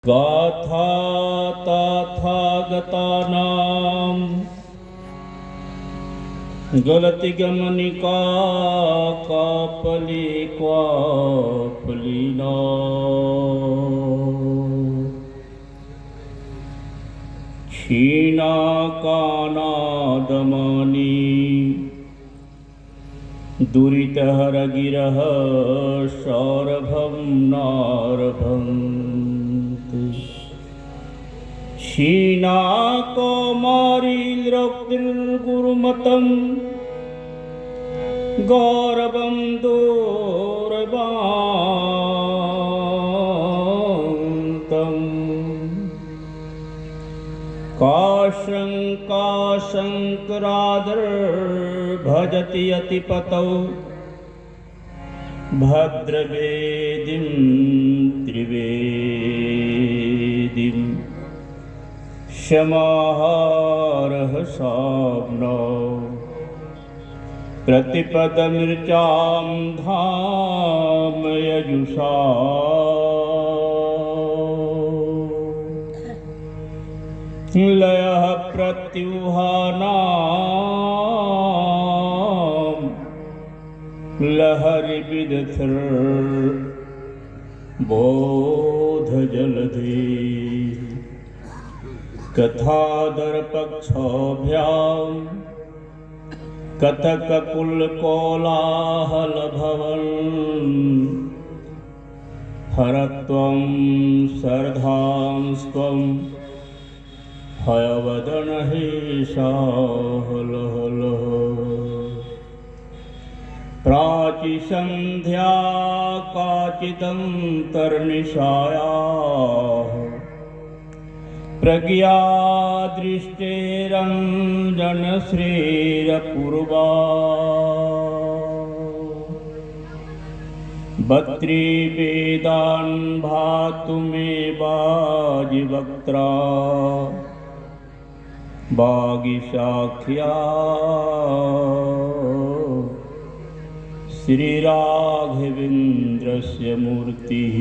गाथा तथागतानां गलति गमनिका कापली क्वापलीना क्षीणा कानादमानी दुरितहरगिरः सौरभं नारभन्ति क्षीणा कौमारीर्रक्तिर्गुरुमतं गौरवं दूरवान्तम् काशङ्काशङ्करादर्भजति यतिपतौ भद्रवेदिं त्रिवेदिं क्षमाहारः साम्नो प्रतिपदमृचां धाम यजुषा लयः प्रत्युहानां लहरिविदथिर्बोधजलधि कथादरपक्षोभ्यां कथककुलकोलाहलभवन् हरत्वं सरधां स्वं हयवदन हे साहलहल प्राची संध्या काचिदन्तर्निशायाः प्रज्ञा दृष्टेरञ्जनश्रीरपूर्वा बत्रिवेदान् भातु मे बाजिवक्त्रा वागीशाख्या श्रीराघवेन्द्रस्य मूर्तिः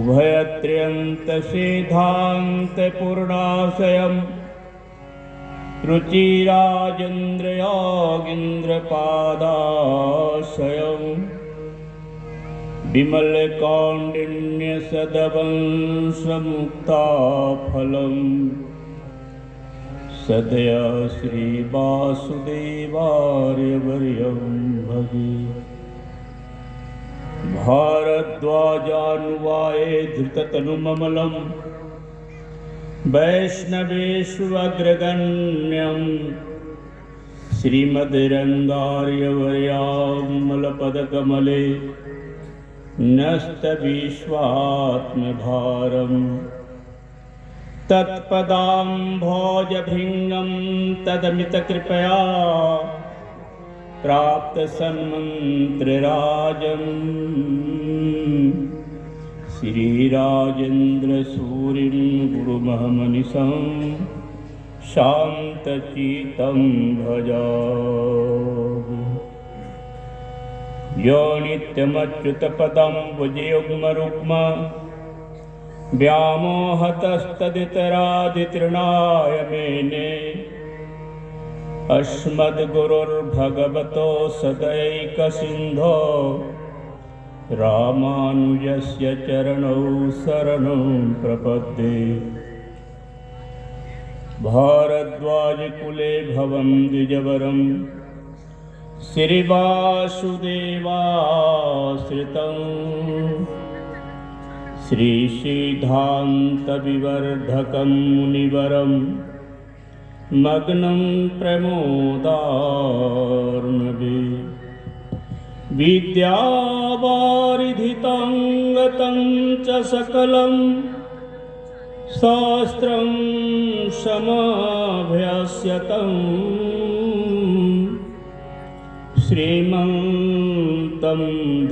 उभयत्र्यन्तसिद्धान्तपूर्णाशयं रुचिराजेन्द्रयोगीन्द्रपादाशयं विमलकाण्डिन्यसदवंशमुक्ताफलं सदया श्रीवासुदेवार्यवर्यं भजे भारद्वाजानुवाये धृततनुममलं वैष्णवेष्वग्रगण्यं श्रीमद्रङ्गार्यवर्यामलपदकमले न्यस्तविश्वात्मभारं तत्पदाम्भोजभृङ्गं तदमितकृपया प्राप्तसन्मन्त्रराजं श्रीराजेन्द्रसूरिं गुरुमहमनिशं शान्तचित्तं भजामि यो नित्यमच्युतपदं भुजयुग्मरुक्म व्यामोहतस्तदितरादितृणाय मेने अस्मद्गुरुर्भगवतो सदैकसिन्धो रामानुजस्य चरणौ शरणं प्रपद्ये भारद्वाजकुले भवं द्विजवरं श्रीवासुदेवाश्रितं श्रीसिद्धान्तविवर्धकं मुनिवरं मग्नं प्रमोदार्णवे विद्यावारिधितं गतं च सकलं शास्त्रं समभ्यस्यतं श्रीमन्तं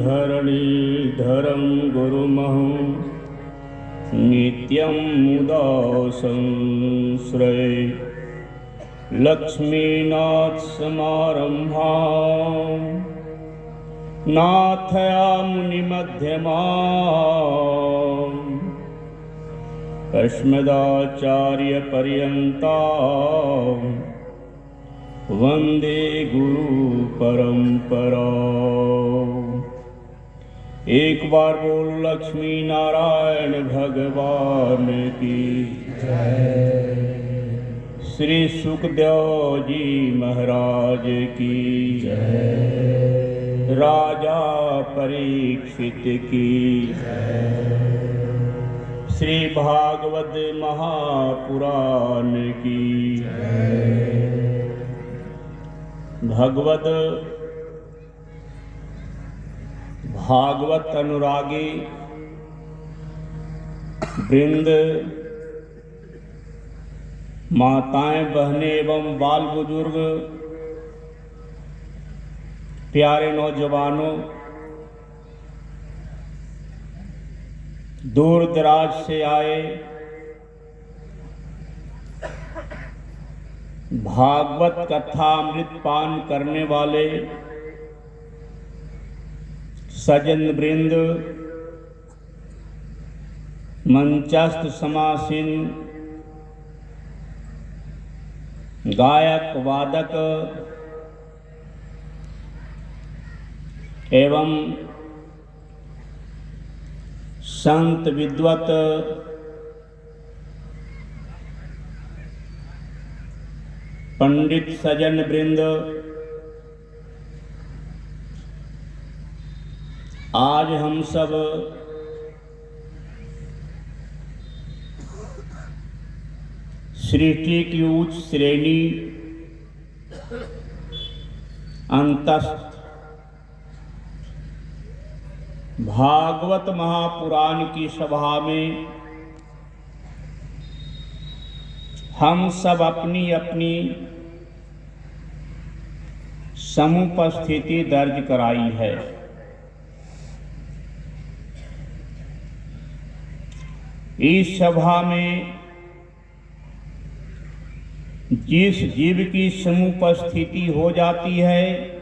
धरणीधरं गुरुमहं नित्यं मुदा संश्रये लक्ष्मीनाथसमारम्भां, नाथयामुनिमध्यमां, अस्मदाचार्यपर्यन्तां वन्दे गुरुपरम्परा। एक बार बोल लक्ष्मी नारायण भगवान की जय। श्री सुखदेव जी महाराज की जय। राजा परीक्षित की जय। श्री भागवत महापुराण की जय। भागवत अनुरागी वृंद, माताएं, बहनें एवं बाल बुजुर्ग, प्यारे नौजवानों, दूर दराज से आए भागवत कथा अमृत पान करने वाले सज्जन वृंद, मंचस्थ समासीन गायक वादक एवं संत विद्वत, पंडित सज्जन वृंद, आज हम सब सृष्टि की उच्च श्रेणी अंतस्थ भागवत महापुराण की सभा में हम सब अपनी अपनी समुपस्थिति दर्ज कराई है। इस सभा में जिस जीव की समुपस्थिति हो जाती है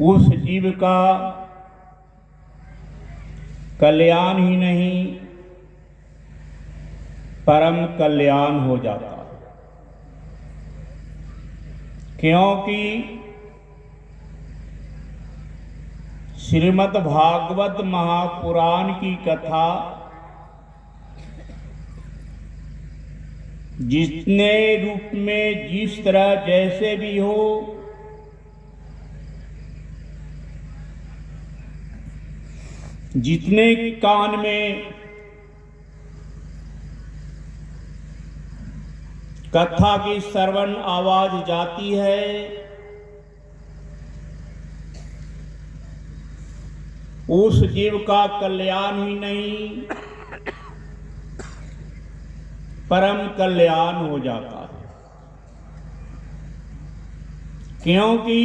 उस जीव का कल्याण ही नहीं परम कल्याण हो जाता है, क्योंकि श्रीमद् भागवत महापुराण की कथा जितने रूप में जिस तरह जैसे भी हो, जितने कान में कथा की श्रवण आवाज जाती है, उस जीव का कल्याण ही नहीं परम कल्याण हो जाता है, क्योंकि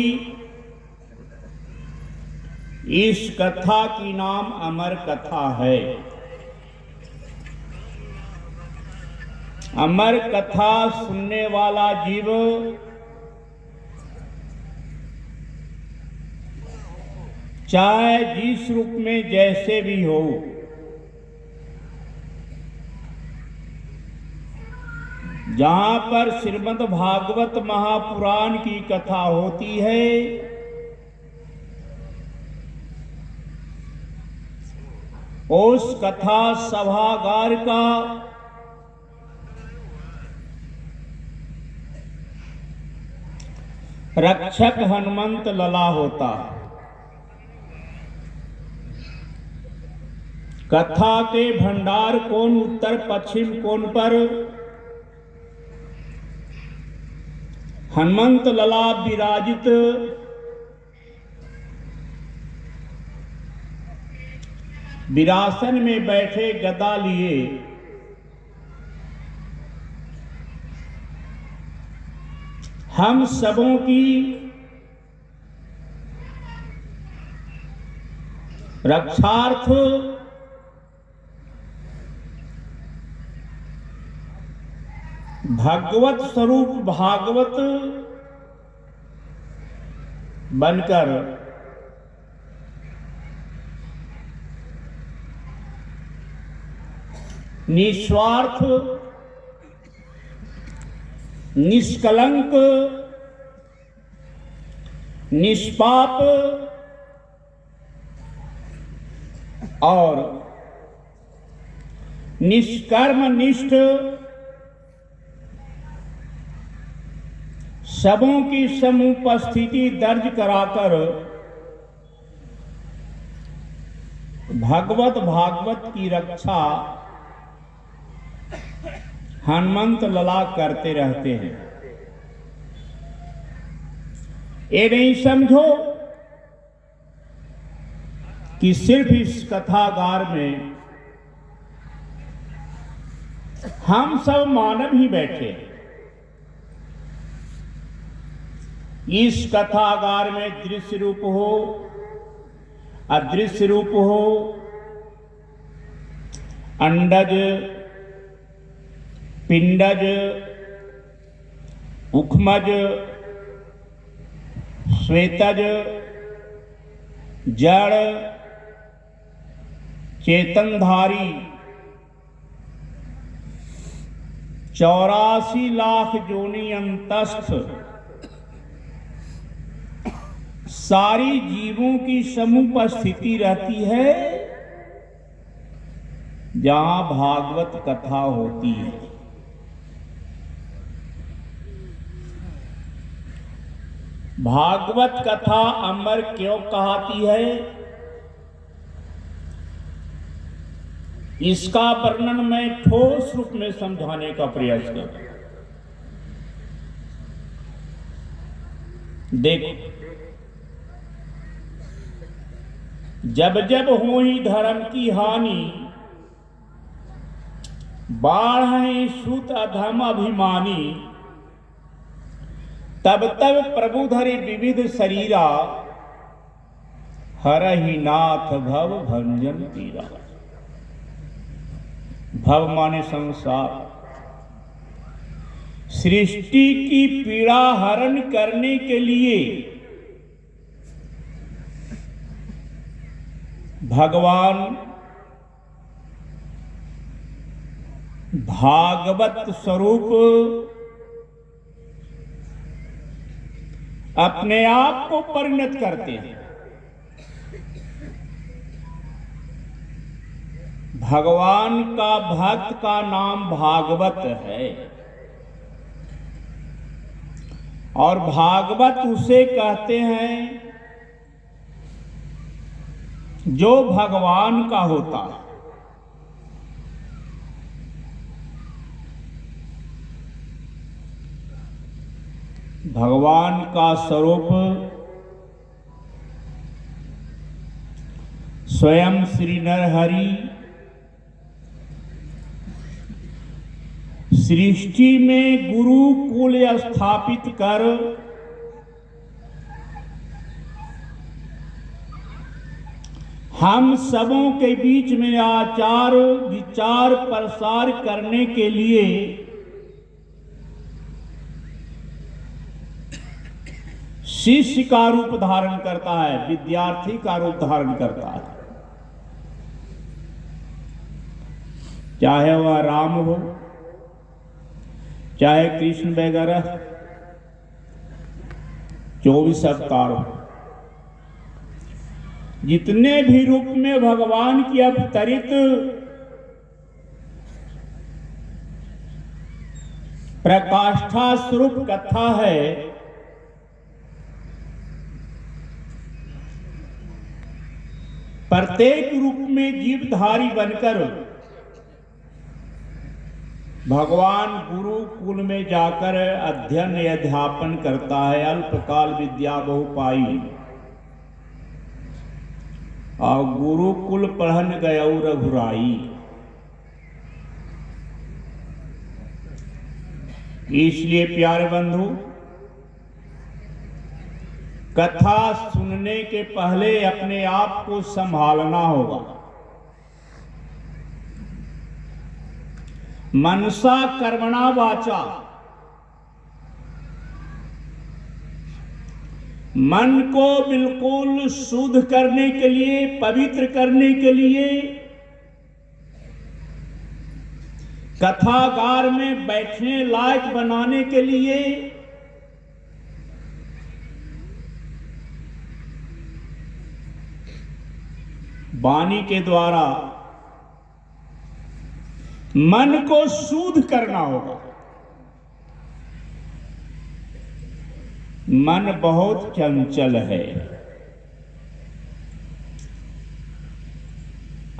इस कथा की नाम अमर कथा है। अमर कथा सुनने वाला जीव चाहे जिस रूप में जैसे भी हो, जहां पर श्रीमद् भागवत महापुराण की कथा होती है उस कथा सभागार का रक्षक हनुमंत लला होता है। कथा के भंडार कोण उत्तर पश्चिम कोण पर हनुमंत लला विराजित विरासन में बैठे गदा लिए हम सबों की रक्षार्थ भगवत स्वरूप भागवत बनकर निस्वार्थ, निष्कलंक, निष्पाप और निष्कर्मनिष्ठ सबों की समुपस्थिति दर्ज कराकर भगवत भागवत की रक्षा हनुमंत लला करते रहते हैं। ये नहीं समझो कि सिर्फ इस कथागार में हम सब मानव ही बैठे। इस कथागार में दृश्य रूप हो, अदृश्य रूप हो, अंडज, पिंडज, उखमज, श्वेतज, जड़, चेतनधारी 84 लाख योनि अंतस्थ सारी जीवों की समुपस्थिति रहती है जहां भागवत कथा होती है। भागवत कथा अमर क्यों कहती है, इसका वर्णन मैं ठोस रूप में समझाने का प्रयास कर। देखो, जब जब हुई धर्म की हानि, बाढ़ सूत अधम अभिमानी, तब तब प्रभु धरि विविध शरीरा, हरहि नाथ भव भंजन पीरा। भव माने संसार, सृष्टि की पीड़ा हरण करने के लिए भगवान भागवत स्वरूप अपने आप को परिणत करते हैं। भगवान का भक्त का नाम भागवत है और भागवत उसे कहते हैं जो भगवान का होता है। भगवान का स्वरूप स्वयं श्री नरहरि सृष्टि में गुरुकुल स्थापित कर हम सबों के बीच में आचार विचार प्रसार करने के लिए शिष्य का रूप धारण करता है, विद्यार्थी का रूप धारण करता है। चाहे वह राम हो, चाहे कृष्ण वगैरह 24 अवतार हो, जितने भी रूप में भगवान की अवतरित प्रकाष्ठा स्वरूप कथा है, प्रत्येक रूप में जीवधारी बनकर भगवान गुरुकुल में जाकर अध्ययन अध्यापन करता है। अल्पकाल विद्या बहु पाई और गुरुकुल पढ़न गयौ रघुराई। इसलिए प्यारे बंधु, कथा सुनने के पहले अपने आप को संभालना होगा। मनसा कर्मणा वाचा, मन को बिल्कुल शुद्ध करने के लिए, पवित्र करने के लिए कथागार में बैठने लायक बनाने के लिए वाणी के द्वारा मन को शुद्ध करना होगा। मन बहुत चंचल है।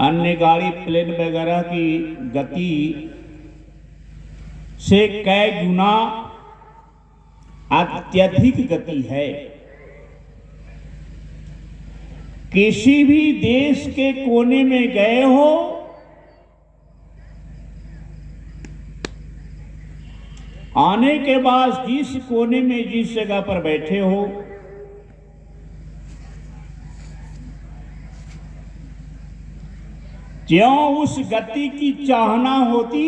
अन्य गाड़ी प्लेन वगैरह की गति से कई गुना अत्यधिक गति है। किसी भी देश के कोने में गए हो, आने के बाद जिस कोने में जिस जगह पर बैठे हो, ज्यों उस गति की चाहना होती,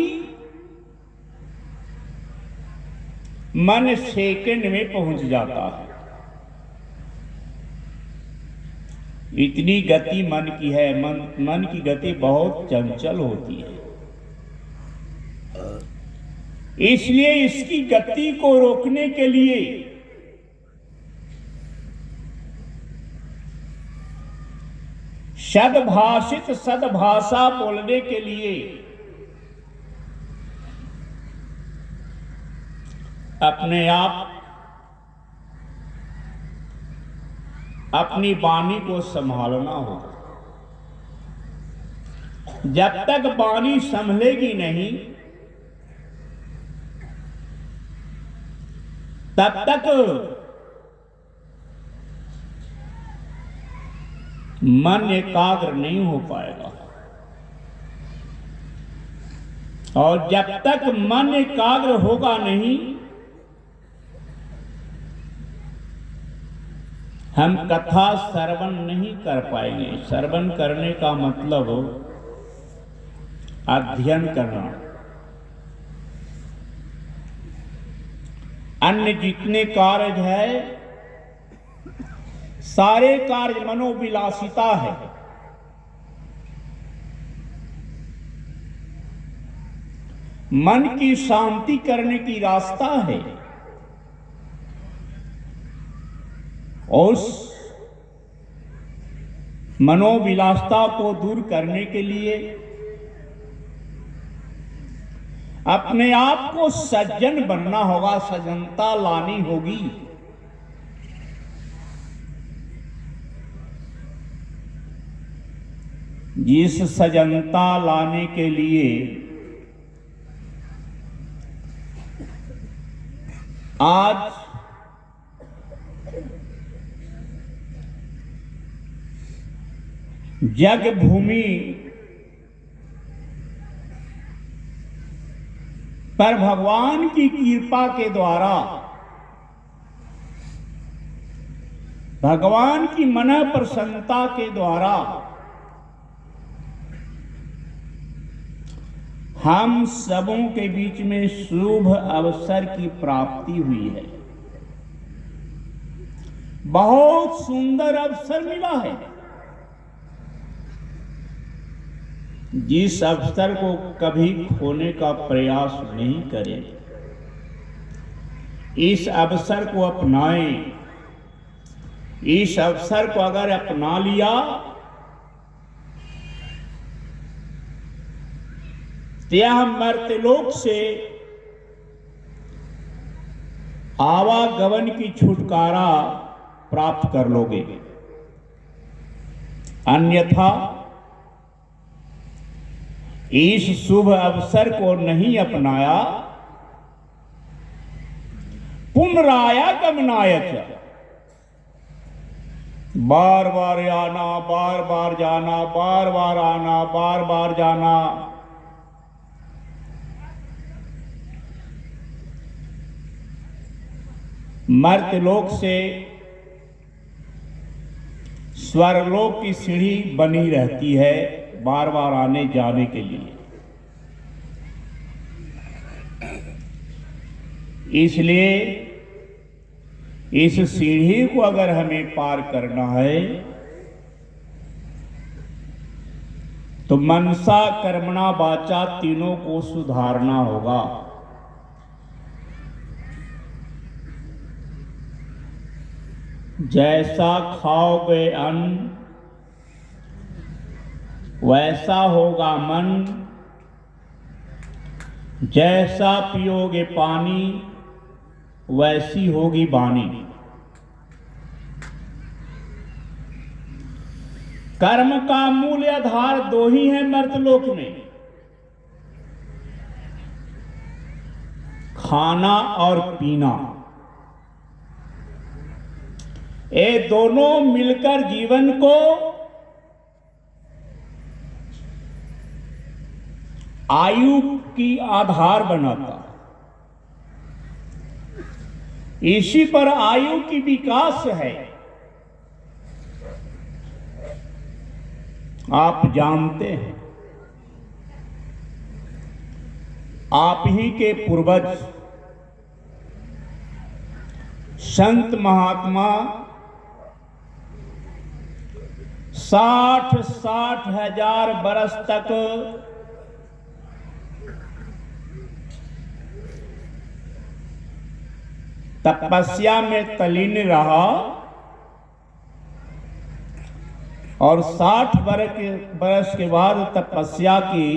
मन सेकंड में पहुंच जाता है। इतनी गति मन की है। मन की गति बहुत चंचल होती है। इसलिए इसकी गति को रोकने के लिए सद्भाषित सद्भाषा बोलने के लिए अपने आप अपनी वाणी को संभालना होगा। जब तक वाणी संभलेगी नहीं, तब तक मन एकाग्र नहीं हो पाएगा। और जब तक मन एकाग्र होगा नहीं, हम कथा श्रवण नहीं कर पाएंगे। श्रवण करने का मतलब अध्ययन करना। अन्य जितने कार्य है, सारे कार्य मनोविलासिता है। मन की शांति करने की रास्ता है। और उस मनोविलासिता को दूर करने के लिए अपने आप को सज्जन बनना होगा, सज्जनता लानी होगी। जिस सज्जनता लाने के लिए आज जग भूमि पर भगवान की कृपा के द्वारा, भगवान की मन प्रसन्नता के द्वारा हम सबों के बीच में शुभ अवसर की प्राप्ति हुई है। बहुत सुंदर अवसर मिला है। जिस अवसर को कभी खोने का प्रयास नहीं करें, इस अवसर को अपनाएं। इस अवसर को अगर अपना लिया तो यह मर्त्यलोक से आवागमन की छुटकारा प्राप्त कर लोगे। अन्यथा इस शुभ अवसर को नहीं अपनाया, पुनराया गमनाय च, बार बार आना, बार बार जाना, बार बार आना, बार बार जाना, मर्त्यलोक से स्वर्गलोक की सीढ़ी बनी रहती है बार बार आने जाने के लिए। इसलिए इस सीढ़ी को अगर हमें पार करना है तो मनसा कर्मणा वाचा तीनों को सुधारना होगा। जैसा खाओगे अन्न वैसा होगा मन, जैसा पियोगे पानी वैसी होगी वाणी। कर्म का मूल आधार दो ही है मर्तलोक में, खाना और पीना। ये दोनों मिलकर जीवन को आयु की आधार बनाता है। इसी पर आयु की विकास है। आप जानते हैं, आप ही के पूर्वज संत महात्मा 60 हजार बरस तक तपस्या में तल्लीन रहा और 60 बरस के बाद तपस्या की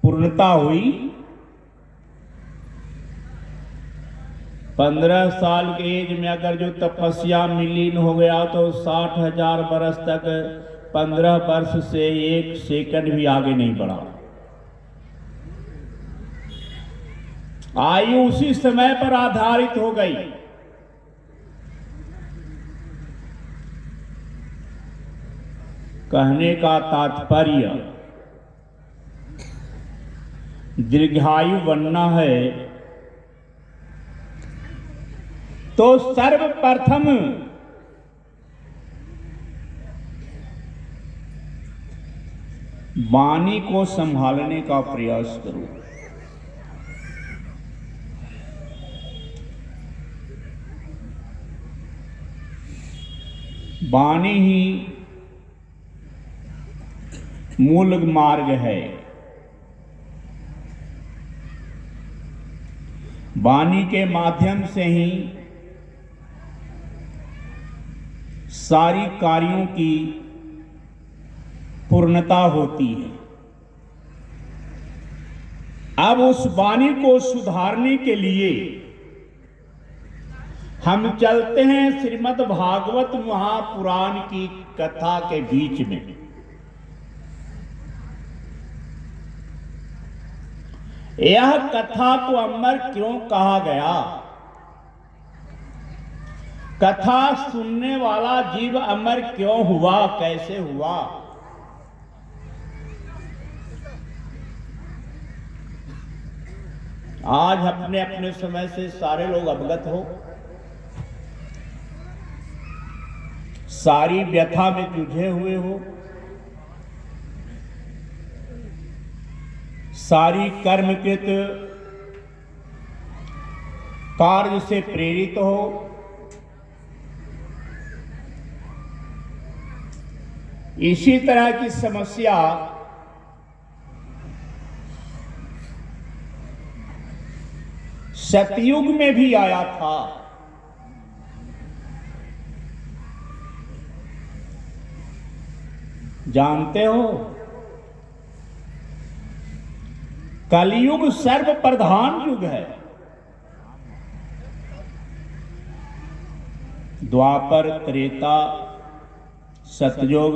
पूर्णता हुई। 15 साल के एज में अगर जो तपस्या में लीन हो गया तो 60 हजार बरस तक 15 वर्ष से 1 सेकंड भी आगे नहीं बढ़ा। आयु उसी समय पर आधारित हो गई। कहने का तात्पर्य, दीर्घायु बनना है तो सर्वप्रथम वाणी को संभालने का प्रयास करो। वाणी ही मूल मार्ग है। वाणी के माध्यम से ही सारी कार्यों की पूर्णता होती है। अब उस वाणी को सुधारने के लिए हम चलते हैं श्रीमद् भागवत महापुराण की कथा के बीच में। यह कथा को अमर क्यों कहा गया? कथा सुनने वाला जीव अमर क्यों हुआ, कैसे हुआ? आज अपने अपने समय से सारे लोग अवगत हो, सारी व्यथा में जूझे हुए हो, सारी कर्मकृत कार्य से प्रेरित हो, इसी तरह की समस्या सतयुग में भी आया था। जानते हो, कलयुग सर्व प्रधान युग है। द्वापर, त्रेता, सतयुग,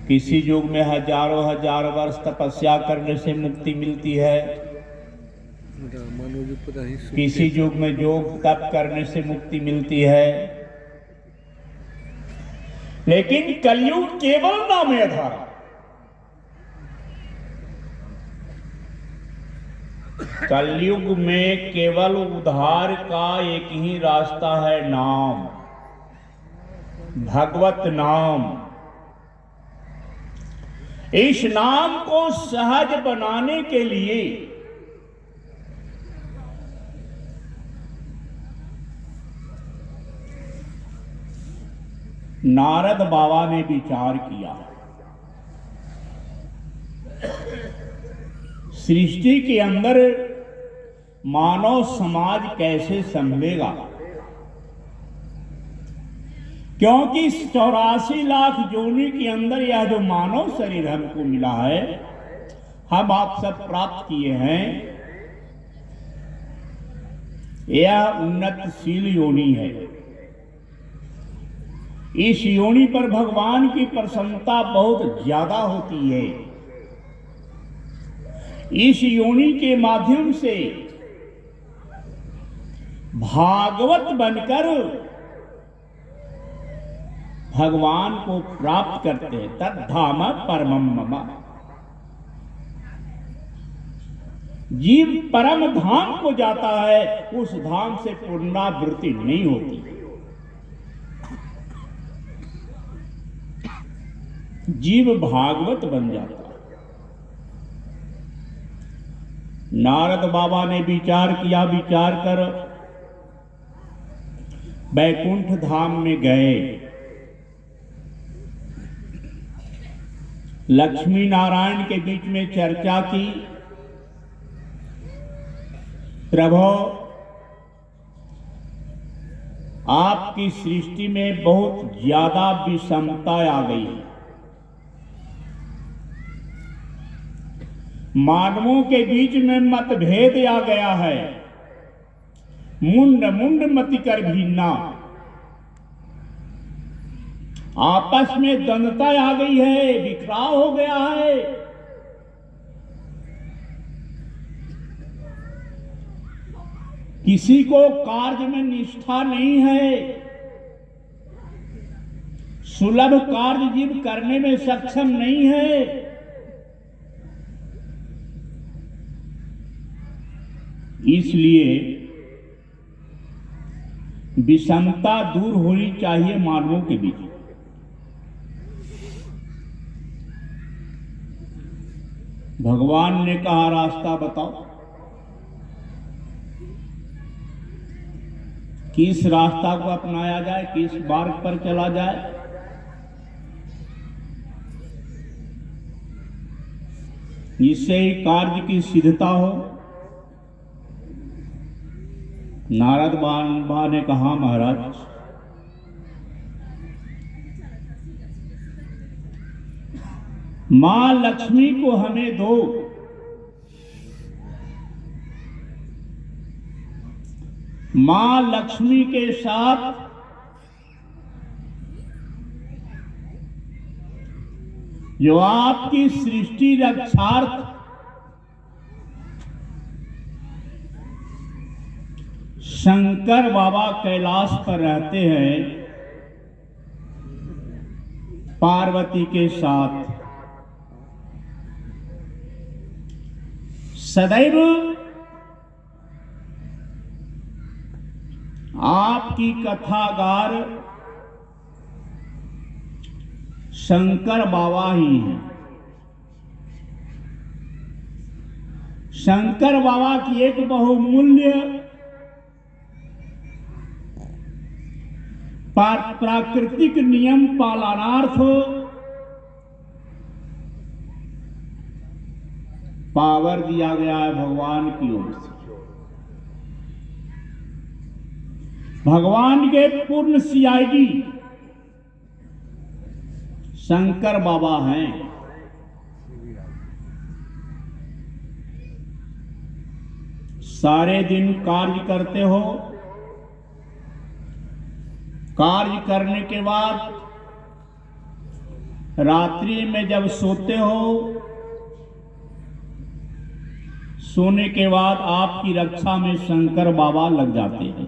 किसी युग में हजारों हजार वर्ष तपस्या करने से मुक्ति मिलती है, किसी युग में योग तप करने से मुक्ति मिलती है, लेकिन कलयुग केवल नाम आधार। कलयुग में केवल उद्धार का एक ही रास्ता है, नाम, भगवत नाम। इस नाम को सहज बनाने के लिए नारद बाबा ने विचार किया। सृष्टि के अंदर मानव समाज कैसे संभलेगा, क्योंकि 84 लाख योनि के अंदर यह जो मानव शरीर हमको मिला है, हम आप सब प्राप्त किए हैं, यह उन्नतशील योनि है। इस योनि पर भगवान की प्रसन्नता बहुत ज्यादा होती है। इस योनि के माध्यम से भागवत बनकर भगवान को प्राप्त करते हैं। तद्धाम परमम मम, जीव परम धाम को जाता है, उस धाम से पुनरावृत्ति नहीं होती। जीव भागवत बन जाता है। नारद बाबा ने विचार किया, विचार कर बैकुंठ धाम में गए। लक्ष्मी नारायण के बीच में चर्चा की, प्रभु आपकी सृष्टि में बहुत ज्यादा विषमता आ गई है। मानवों के बीच में मतभेद आ गया है। मुंड मुंड मति कर भिन्ना, आपस में द्वंद्वता आ गई है, बिखराव हो गया है। किसी को कार्य में निष्ठा नहीं है। सुलभ कार्य जीव करने में सक्षम नहीं है। इसलिए विषमता दूर होनी चाहिए मानवों के बीच। भगवान ने कहा रास्ता बताओ, किस रास्ता को अपनाया जाए, किस मार्ग पर चला जाए। इससे ही कार्य की सिद्धता हो। नारद बाबा ने कहा, महाराज मां लक्ष्मी को हमें दो। मां लक्ष्मी के साथ जो आपकी सृष्टि रक्षार्थ शंकर बाबा कैलाश पर रहते हैं, पार्वती के साथ सदैव आपकी कथागार शंकर बाबा ही हैं। शंकर बाबा की एक बहुमूल्य प्राकृतिक नियम पालनार्थ पावर दिया गया है भगवान की ओर से। भगवान के पूर्ण सीआईडी शंकर बाबा हैं। सारे दिन कार्य करते हो, कार्य करने के बाद रात्रि में जब सोते हो, सोने के बाद आपकी रक्षा में शंकर बाबा लग जाते हैं।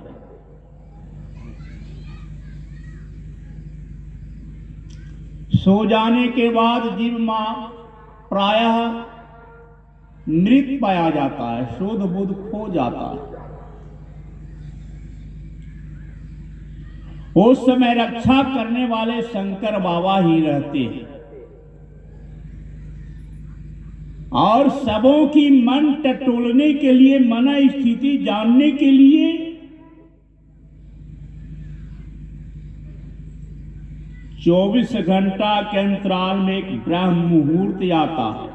सो जाने के बाद जीव मां प्रायः मृत पाया जाता है, शोध बुद्ध खो जाता है। उस समय रक्षा करने वाले शंकर बाबा ही रहते हैं और सबों की मन टटोलने के लिए, मन स्थिति जानने के लिए 24 घंटा के अंतराल में एक ब्रह्म मुहूर्त आता है।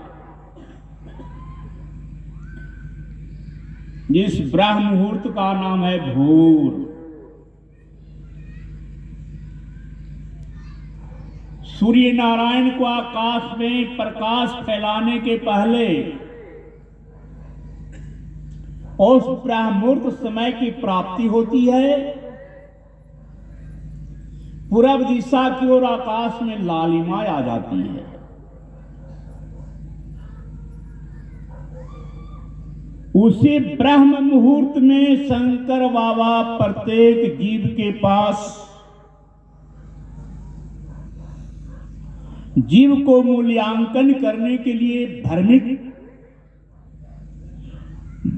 जिस ब्रह्म मुहूर्त का नाम है भूर। सूर्य नारायण को आकाश में प्रकाश फैलाने के पहले उस ब्रह्ममुहूर्त समय की प्राप्ति होती है। पूरब दिशा की ओर आकाश में लालिमा आ जाती है। उसी ब्रह्म मुहूर्त में शंकर बाबा प्रत्येक जीव के पास जीव को मूल्यांकन करने के लिए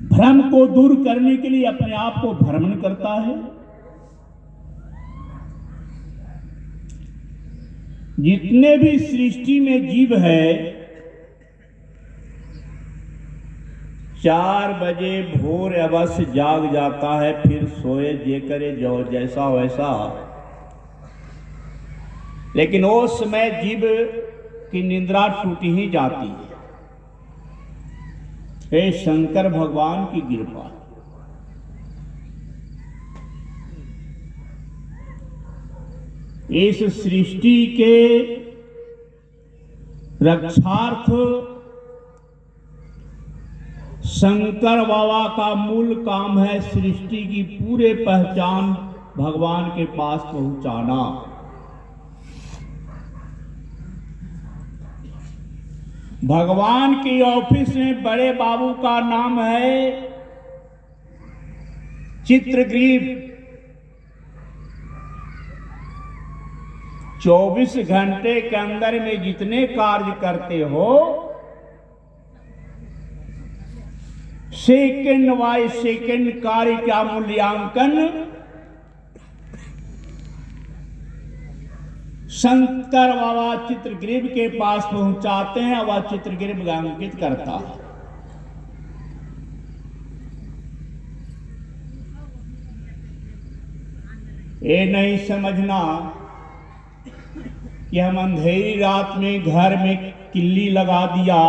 भ्रम को दूर करने के लिए अपने आप को भ्रमण करता है। जितने भी सृष्टि में जीव है 4 बजे भोर अवश्य जाग जाता है, फिर सोए जे करे जो जैसा वैसा। लेकिन उस समय जीव की निद्रा टूट ही जाती है। हे शंकर भगवान की कृपा। इस सृष्टि के रक्षार्थ शंकर बाबा का मूल काम है सृष्टि की पूरे पहचान भगवान के पास पहुंचाना। भगवान के ऑफिस में बड़े बाबू का नाम है चित्रग्रीव। 24 घंटे के अंदर में जितने कार्य करते हो सेकंड बाय सेकंड कार्य का मूल्यांकन शंकर बाबा चित्रग्रीव के पास पहुंचाते हैं। वह चित्रग्रीव अंकित करता है। ये नहीं समझना कि हम अंधेरी रात में घर में किल्ली लगा दिया,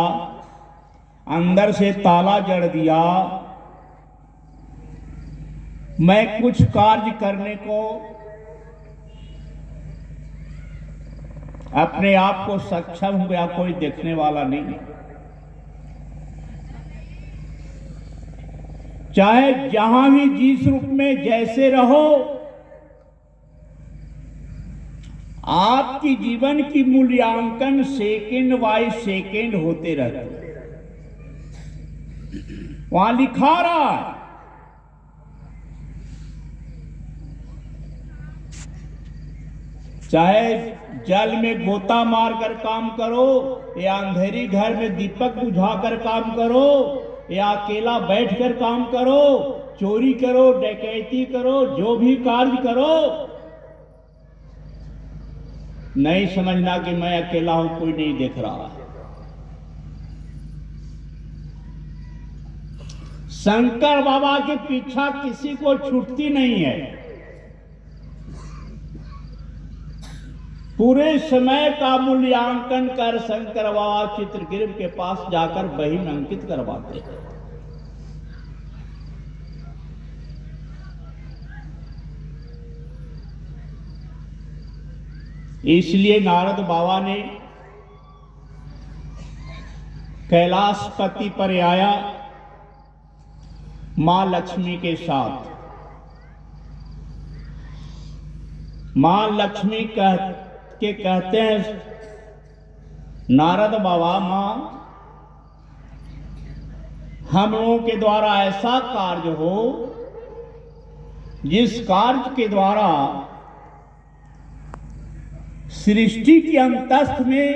अंदर से ताला जड़ दिया, मैं कुछ कार्य करने को अपने आप को सक्षम हो गया, कोई देखने वाला नहीं। चाहे जहां भी जिस रूप में जैसे रहो, आपकी जीवन की मूल्यांकन सेकंड बाय सेकंड होते रहते हैं। वहां लिखा रहा है चाहे जल में गोता मारकर काम करो या अंधेरी घर में दीपक बुझाकर काम करो या अकेला बैठकर काम करो, चोरी करो, डकैती करो, जो भी कार्य करो, नहीं समझना कि मैं अकेला हूं, कोई नहीं देख रहा है। शंकर बाबा के पीछा किसी को छूटती नहीं है। पूरे समय का मूल्यांकन कर शंकर बाबा चित्रग्रीव के पास जाकर बही में अंकित करवाते हैं। इसलिए नारद बाबा ने कैलाशपति पर आया मां लक्ष्मी के साथ। मां लक्ष्मी कहते हैं नारद बाबा, मां हम लोगों के द्वारा ऐसा कार्य हो जिस कार्य के द्वारा सृष्टि के अंतस्थ में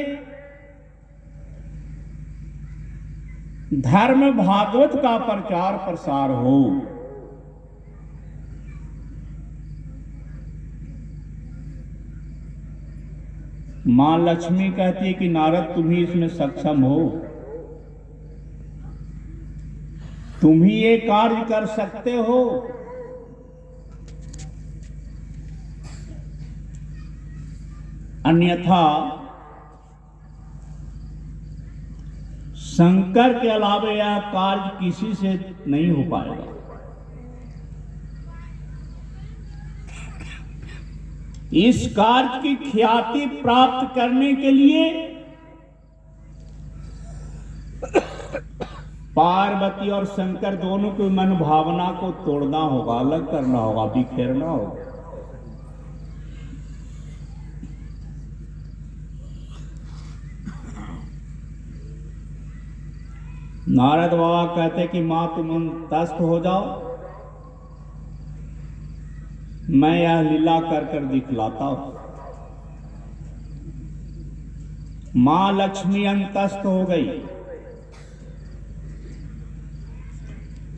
धर्म भागवत का प्रचार प्रसार हो। मां लक्ष्मी कहती है कि नारद तुम ही इसमें सक्षम हो, तुम ही ये कार्य कर सकते हो। अन्यथा शंकर के अलावे यह कार्य किसी से नहीं हो पाएगा। इस कार्य की ख्याति प्राप्त करने के लिए पार्वती और शंकर दोनों की मन भावना को तोड़ना होगा, अलग करना होगा, बिखेरना होगा। नारद बाबा कहते कि मां तुम तस्त हो जाओ, मैं यह लीला कर कर दिखलाता हूं। मां लक्ष्मी अंतस्त हो गई।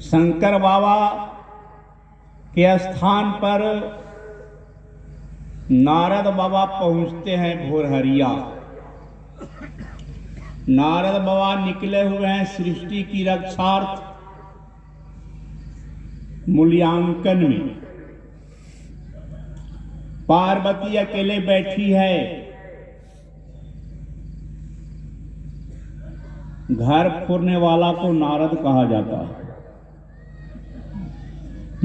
शंकर बाबा के स्थान पर नारद बाबा पहुंचते हैं भोरहरिया। नारद बाबा निकले हुए हैं सृष्टि की रक्षार्थ मूल्यांकन में। पार्वती अकेले बैठी है। घर फोड़ने वाला को नारद कहा जाता है।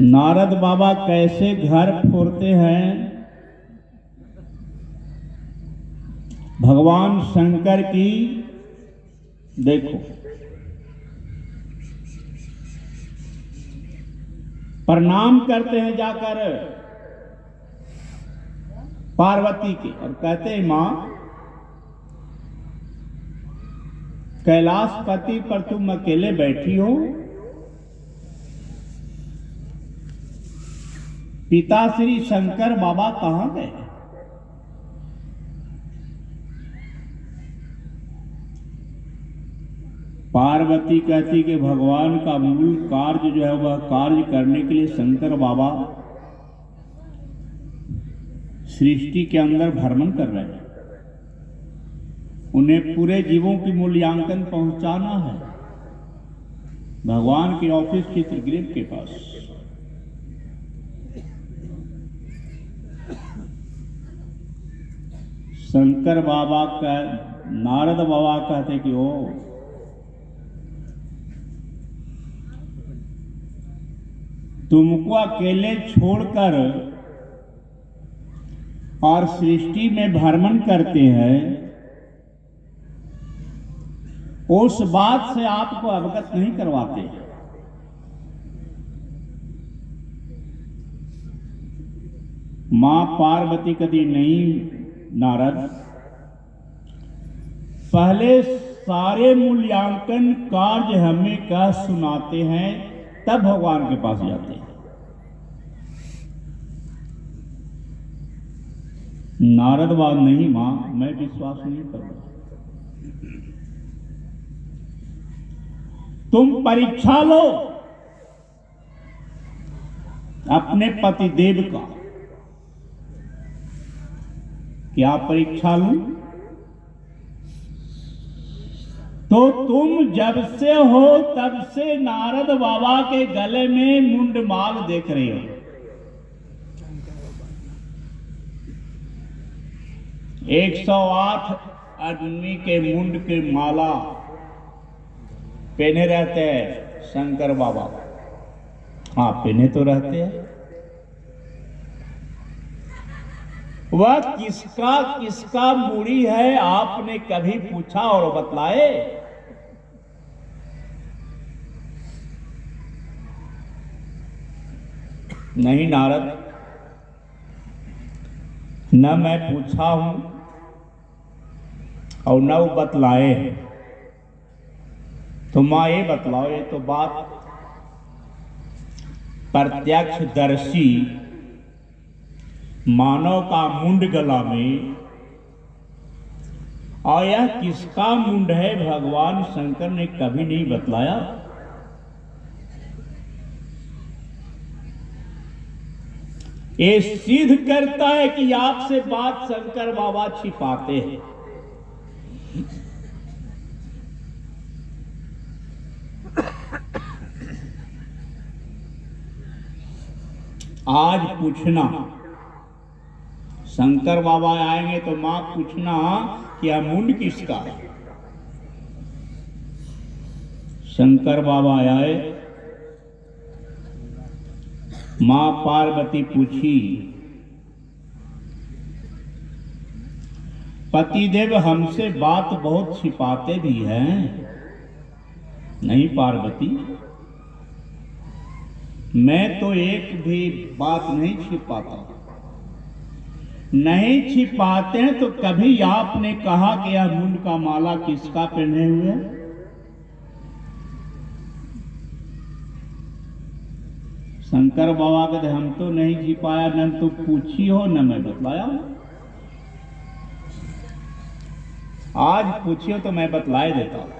नारद बाबा कैसे घर फोड़ते हैं? भगवान शंकर की देखो, प्रणाम करते हैं जाकर पार्वती के और कहते हैं मां कैलाशपति पर तुम अकेले बैठी हो, पिता श्री शंकर बाबा कहां गए? पार्वती कहती कि भगवान का मूल कार्य जो है वह कार्य करने के लिए शंकर बाबा सृष्टि के अंदर भ्रमण कर रहे हैं। उन्हें पूरे जीवों की मूल्यांकन पहुंचाना है भगवान के ऑफिस चित्रगृह के पास। शंकर बाबा का नारद बाबा कहते कि ओ तुमको अकेले छोड़कर और सृष्टि में भ्रमण करते हैं, उस बात से आपको अवगत नहीं करवाते। मां पार्वती कभी नहीं नारद, पहले सारे मूल्यांकन कार्य हमें कह सुनाते हैं, तब भगवान के पास जाते हैं। नारद बाबा नहीं मां, मैं विश्वास नहीं करूंगा। तुम परीक्षा लो अपने पतिदेव का। क्या परीक्षा लूं? तो तुम जब से हो तब से नारद बाबा के गले में मुंडमाल देख रहे हो। 108 आदमी के मुंड के माला पहने रहते हैं शंकर बाबा। हाँ, पहने तो रहते हैं। वह किसका किसका मूड़ी है आपने कभी पूछा और बतलाए? नहीं नारद, न मैं पूछा हूं और न वो बतलाए। तो मां ये बतलाओ, ये तो बात प्रत्यक्षदर्शी मानव का मुंड गला में, और यह किसका मुंड है भगवान शंकर ने कभी नहीं बतलाया। ये सिद्ध करता है कि आपसे बात शंकर बाबा छिपाते हैं। आज पूछना, शंकर बाबा आएंगे तो मां पूछना कि यह मुंड किसका है। शंकर बाबा आए, मां पार्वती पूछी, पतिदेव हमसे बात बहुत छिपाते भी हैं। नहीं पार्वती, मैं तो एक भी बात नहीं छिपाता। नहीं छिपाते हैं तो कभी आपने कहा कि यह मुंड का माला किसका पहने हुए है? शंकर बाबा कहते हम तो नहीं छिपाया, न तो पूछी हो न मैं बतलाया। आज पूछियो तो मैं बतलाए देता हूं।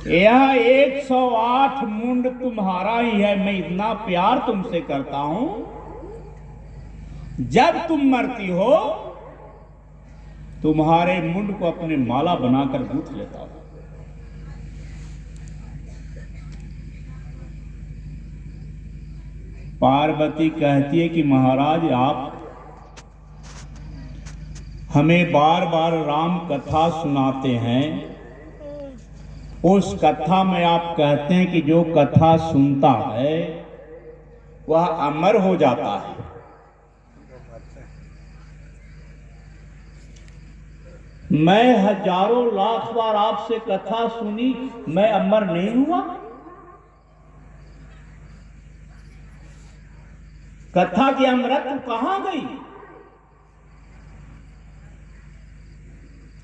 यह 108 मुंड तुम्हारा ही है। मैं इतना प्यार तुमसे करता हूं, जब तुम मरती हो तुम्हारे मुंड को अपने माला बनाकर गूंथ लेता हूं। पार्वती कहती है कि महाराज आप हमें बार बार राम कथा सुनाते हैं। उस कथा में आप कहते हैं कि जो कथा सुनता है वह अमर हो जाता है। मैं हजारों लाख बार आपसे कथा सुनी, मैं अमर नहीं हुआ? कथा की अमृत कहां गई?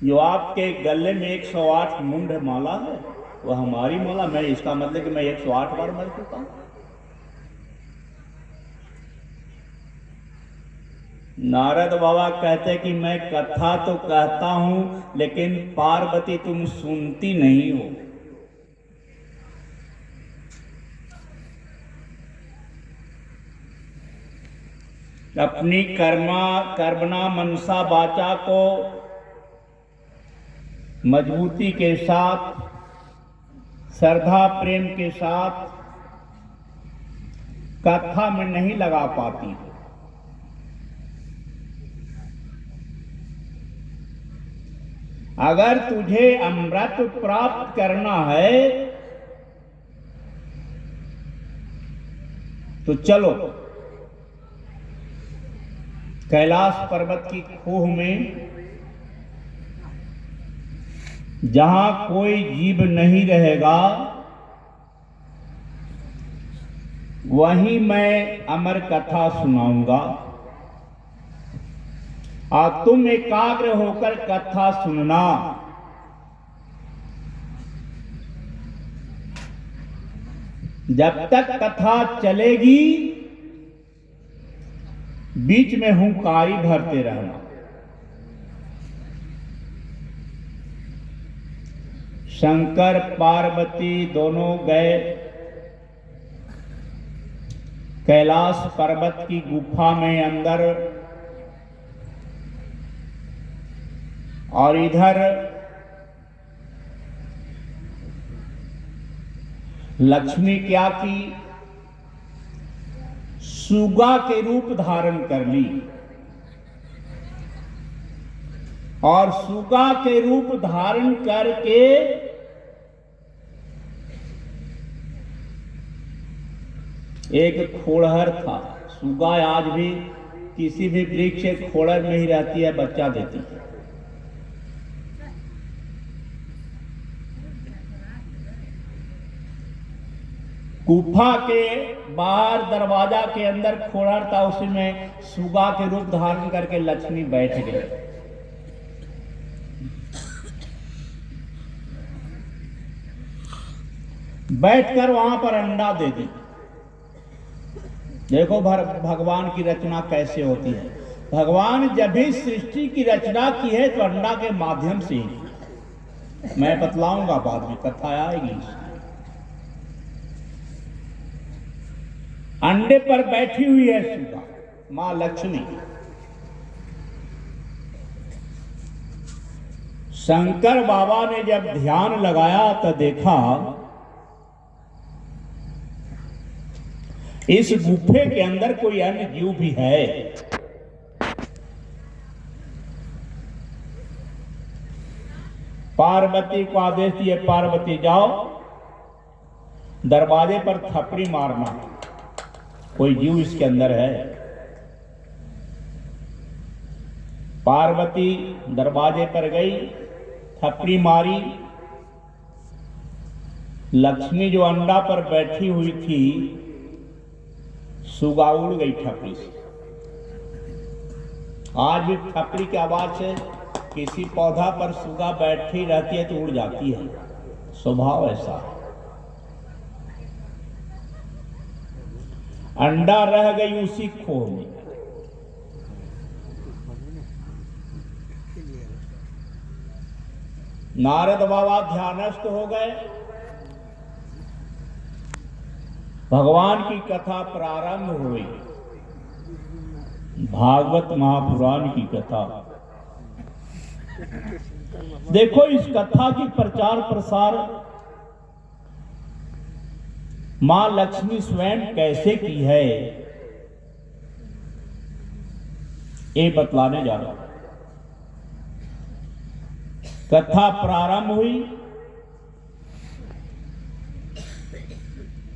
जो आपके गले में 108 मुंड माला है वह हमारी माला। मैं इसका मतलब कि मैं 108 बार मर चुका हूं। नारद बाबा कहते कि मैं कथा तो कहता हूं, लेकिन पार्वती तुम सुनती नहीं हो। अपनी कर्मणा मनसा वाचा को मजबूती के साथ, श्रद्धा प्रेम के साथ कथा में नहीं लगा पाती। अगर तुझे अमृत प्राप्त करना है तो चलो कैलाश पर्वत की खोह में, जहां कोई जीव नहीं रहेगा, वहीं मैं अमर कथा सुनाऊंगा और तुम एकाग्र होकर कथा सुनना। जब तक कथा चलेगी बीच में हुंकारी भरते रहना। शंकर पार्वती दोनों गए कैलाश पर्वत की गुफा में अंदर, और इधर लक्ष्मी क्या की, सुगा के रूप धारण कर ली और सुगा के रूप धारण करके एक खोड़हर था। सुगा आज भी किसी भी वृक्ष के खोड़हर में ही रहती है, बच्चा देती है। गुफा के बाहर दरवाजा के अंदर खोड़हर था, उसी में सुगा के रूप धारण करके लक्ष्मी बैठ गए। बैठकर वहां पर अंडा दे दी। देखो भगवान की रचना कैसे होती है। भगवान जब भी सृष्टि की रचना की है तो अंडा के माध्यम से ही। मैं बतलाऊंगा बाद में, कथा आएगी। अंडे पर बैठी हुई है सुगा, मां लक्ष्मी। शंकर बाबा ने जब ध्यान लगाया तो देखा इस गुफे के अंदर कोई अन्य जीव भी है। पार्वती को आदेश दिए, पार्वती जाओ दरवाजे पर थपड़ी मारना, कोई जीव इसके अंदर है। पार्वती दरवाजे पर गई, थपड़ी मारी। लक्ष्मी जो अंडा पर बैठी हुई थी, सुगा उड़ गई थपड़ी से। आज भी थपड़ी की आवाज से किसी पौधा पर सुगा बैठी रहती है तो उड़ जाती है, स्वभाव ऐसा है। अंडा रह गई उसी खोह में। नारद बाबा ध्यानस्थ हो गए, भगवान की कथा प्रारंभ हुई, भागवत महापुराण की कथा। देखो इस कथा की प्रचार प्रसार मां लक्ष्मी स्वयं कैसे की है, ये बतलाने जा रहा हूं। कथा प्रारंभ हुई,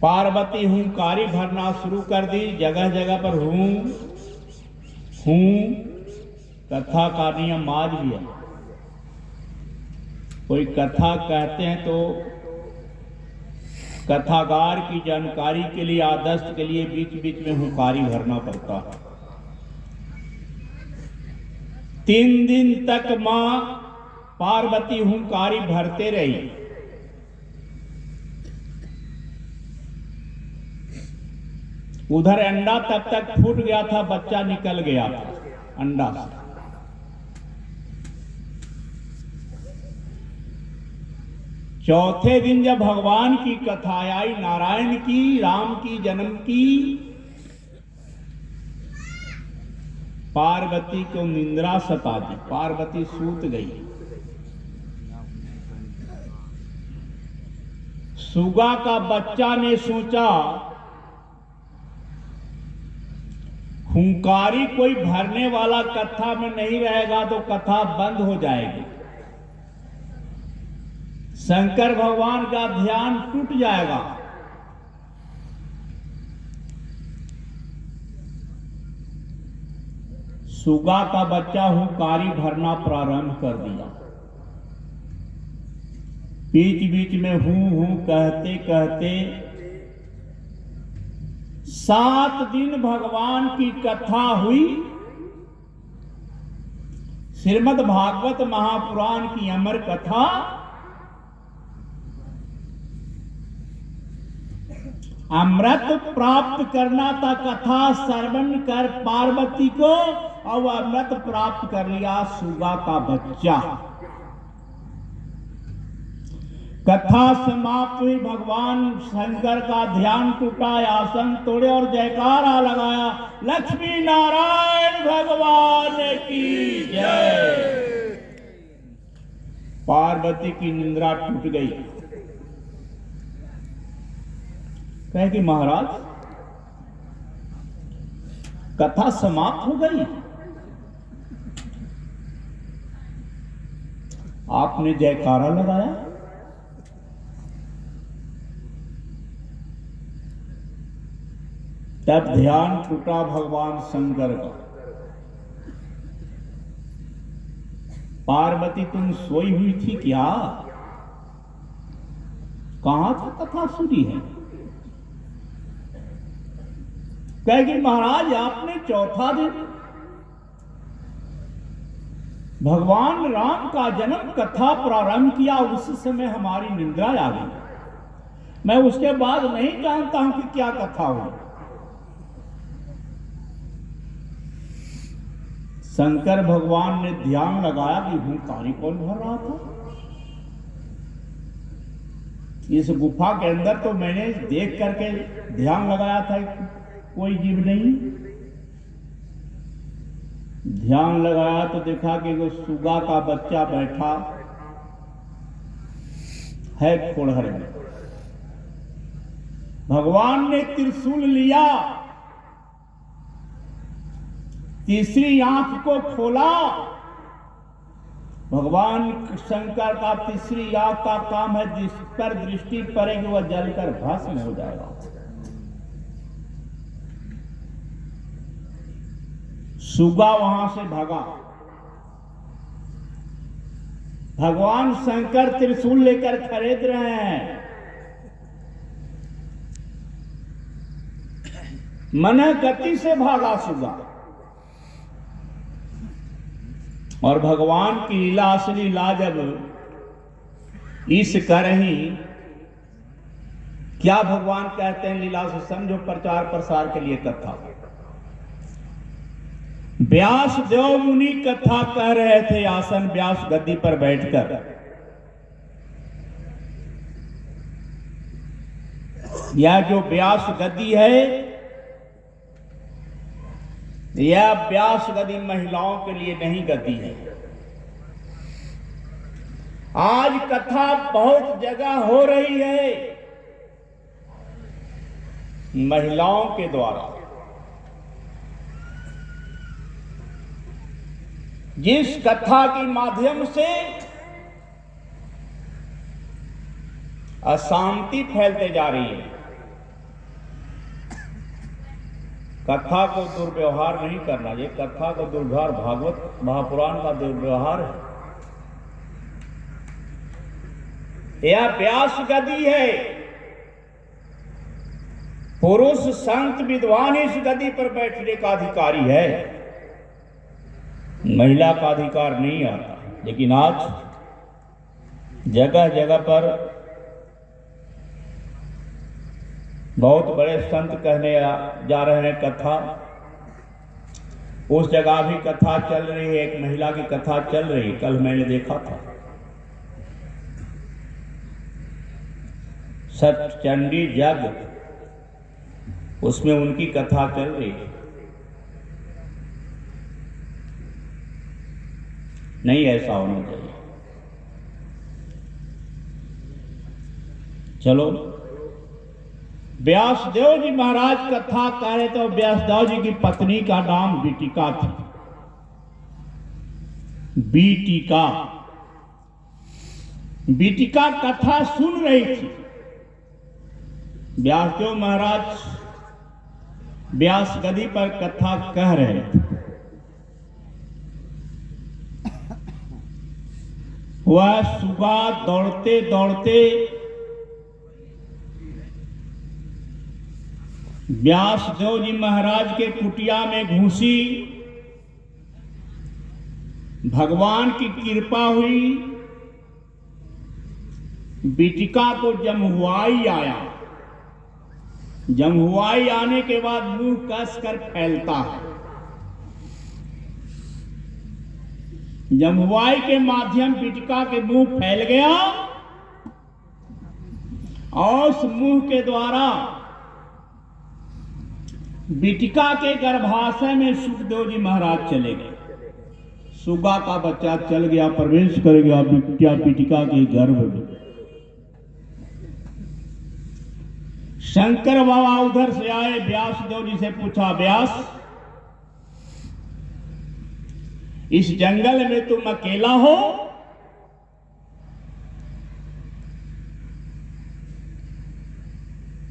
पार्वती हुंकारी भरना शुरू कर दी, जगह जगह पर हूं कथा का नियम आज भी है। कोई कथा कहते हैं तो कथाकार की जानकारी के लिए, आदर्श के लिए बीच बीच में हुंकारी भरना पड़ता है। 3 दिन तक मां पार्वती हुंकारी भरते रही। उधर अंडा तब तक फूट गया था, बच्चा निकल गया था अंडा से। चौथे दिन जब भगवान की कथा आई, नारायण की, राम की, जन्म की, पार्वती को निंद्रा सता दी, पार्वती सूत गई। सुगा का बच्चा ने सोचा हुंकारी कोई भरने वाला कथा में नहीं रहेगा तो कथा बंद हो जाएगी, शंकर भगवान का ध्यान टूट जाएगा। सुगा का बच्चा हुंकारी भरना प्रारंभ कर दिया। बीच बीच में हूं कहते कहते 7 दिन भगवान की कथा हुई। श्रीमद् भागवत महापुराण की अमर कथा अमृत प्राप्त करना था, कथा श्रवण कर पार्वती को, और अमृत प्राप्त कर लिया सुगा का बच्चा। कथा समाप्त हुई, भगवान शंकर का ध्यान टूटा, आसन तोड़े और जयकारा लगाया, लक्ष्मी नारायण भगवान की जय। पार्वती की निंद्रा टूट गई। कहे कि महाराज कथा समाप्त हो गई, आपने जयकारा लगाया, तब ध्यान टूटा भगवान शंकर का। पार्वती तुम सोई हुई थी क्या? कहां था कथा सुनी है? कहेगी महाराज आपने चौथा दिन भगवान राम का जन्म कथा प्रारंभ किया, उस समय हमारी निंद्रा आ गई। मैं उसके बाद नहीं जानता हूं कि क्या कथा हुई। शंकर भगवान ने ध्यान लगाया कि हुंकारी कौन भर रहा था। इस गुफा के अंदर तो मैंने देख करके ध्यान लगाया था, कोई जीव नहीं। ध्यान लगाया तो देखा कि वो सुगा का बच्चा बैठा है खोड़हर में। भगवान ने त्रिशूल लिया, तीसरी आंख को खोला, भगवान शंकर का तीसरी आग का काम है, जिस पर दृष्टि पड़ेगी वह जलकर भस्म हो जाएगा। सुगा वहां से भागा। भगवान शंकर त्रिशूल लेकर खरीद रहे हैं। मन गति से भागा सुगा। और भगवान की लीला, असली लीला जब इस करही, क्या भगवान कहते हैं लीला से समझो, प्रचार प्रसार के लिए कथा। व्यास देव मुनि कथा कह रहे थे आसन व्यास गद्दी पर बैठकर। यह जो व्यास गद्दी है, यह व्यास गद्दी महिलाओं के लिए नहीं गद्दी है। आज कथा बहुत जगह हो रही है महिलाओं के द्वारा। जिस कथा के माध्यम से अशांति फैलते जा रही है। कथा को दुर्व्यवहार नहीं करना, ये कथा को दुर्व्यवहार भागवत महापुराण का दुर्व्यवहार है। यह व्यास गद्दी है। पुरुष संत विद्वान इस गद्दी पर बैठने का अधिकारी है, महिला का अधिकार नहीं आता। लेकिन आज जगह जगह पर बहुत बड़े संत कहने जा रहे हैं कथा। उस जगह भी कथा चल रही है, एक महिला की कथा चल रही, कल मैंने देखा था। सतचंडी यज्ञ, उसमें उनकी कथा चल रही है। नहीं ऐसा होना चाहिए। चलो, व्यासदेव जी महाराज कथा कह रहे थे। व्यासदेव जी की पत्नी का नाम बीटिका थी। बीटिका बीटिका कथा सुन रही थी। व्यासदेव महाराज व्यास गद्दी पर कथा कह रहे थे। वह सुबह दौड़ते दौड़ते व्यासदेव जी महाराज के कुटिया में घुसी। भगवान की कृपा हुई, बीटिका को जमहुआई आया। जमहुआई आने के बाद मुंह कस कर फैलता है। जमहुआई के माध्यम बीटिका के मुंह फैल गया और उस मुंह के द्वारा बीटिका के गर्भाशय में सुखदेव जी महाराज चले गए। सुगा का बच्चा चल गया, प्रवेश कर गया बीटिका के गर्भ में। शंकर बाबा उधर से आए, व्यासदेव जी से पूछा, व्यास इस जंगल में तुम अकेला हो?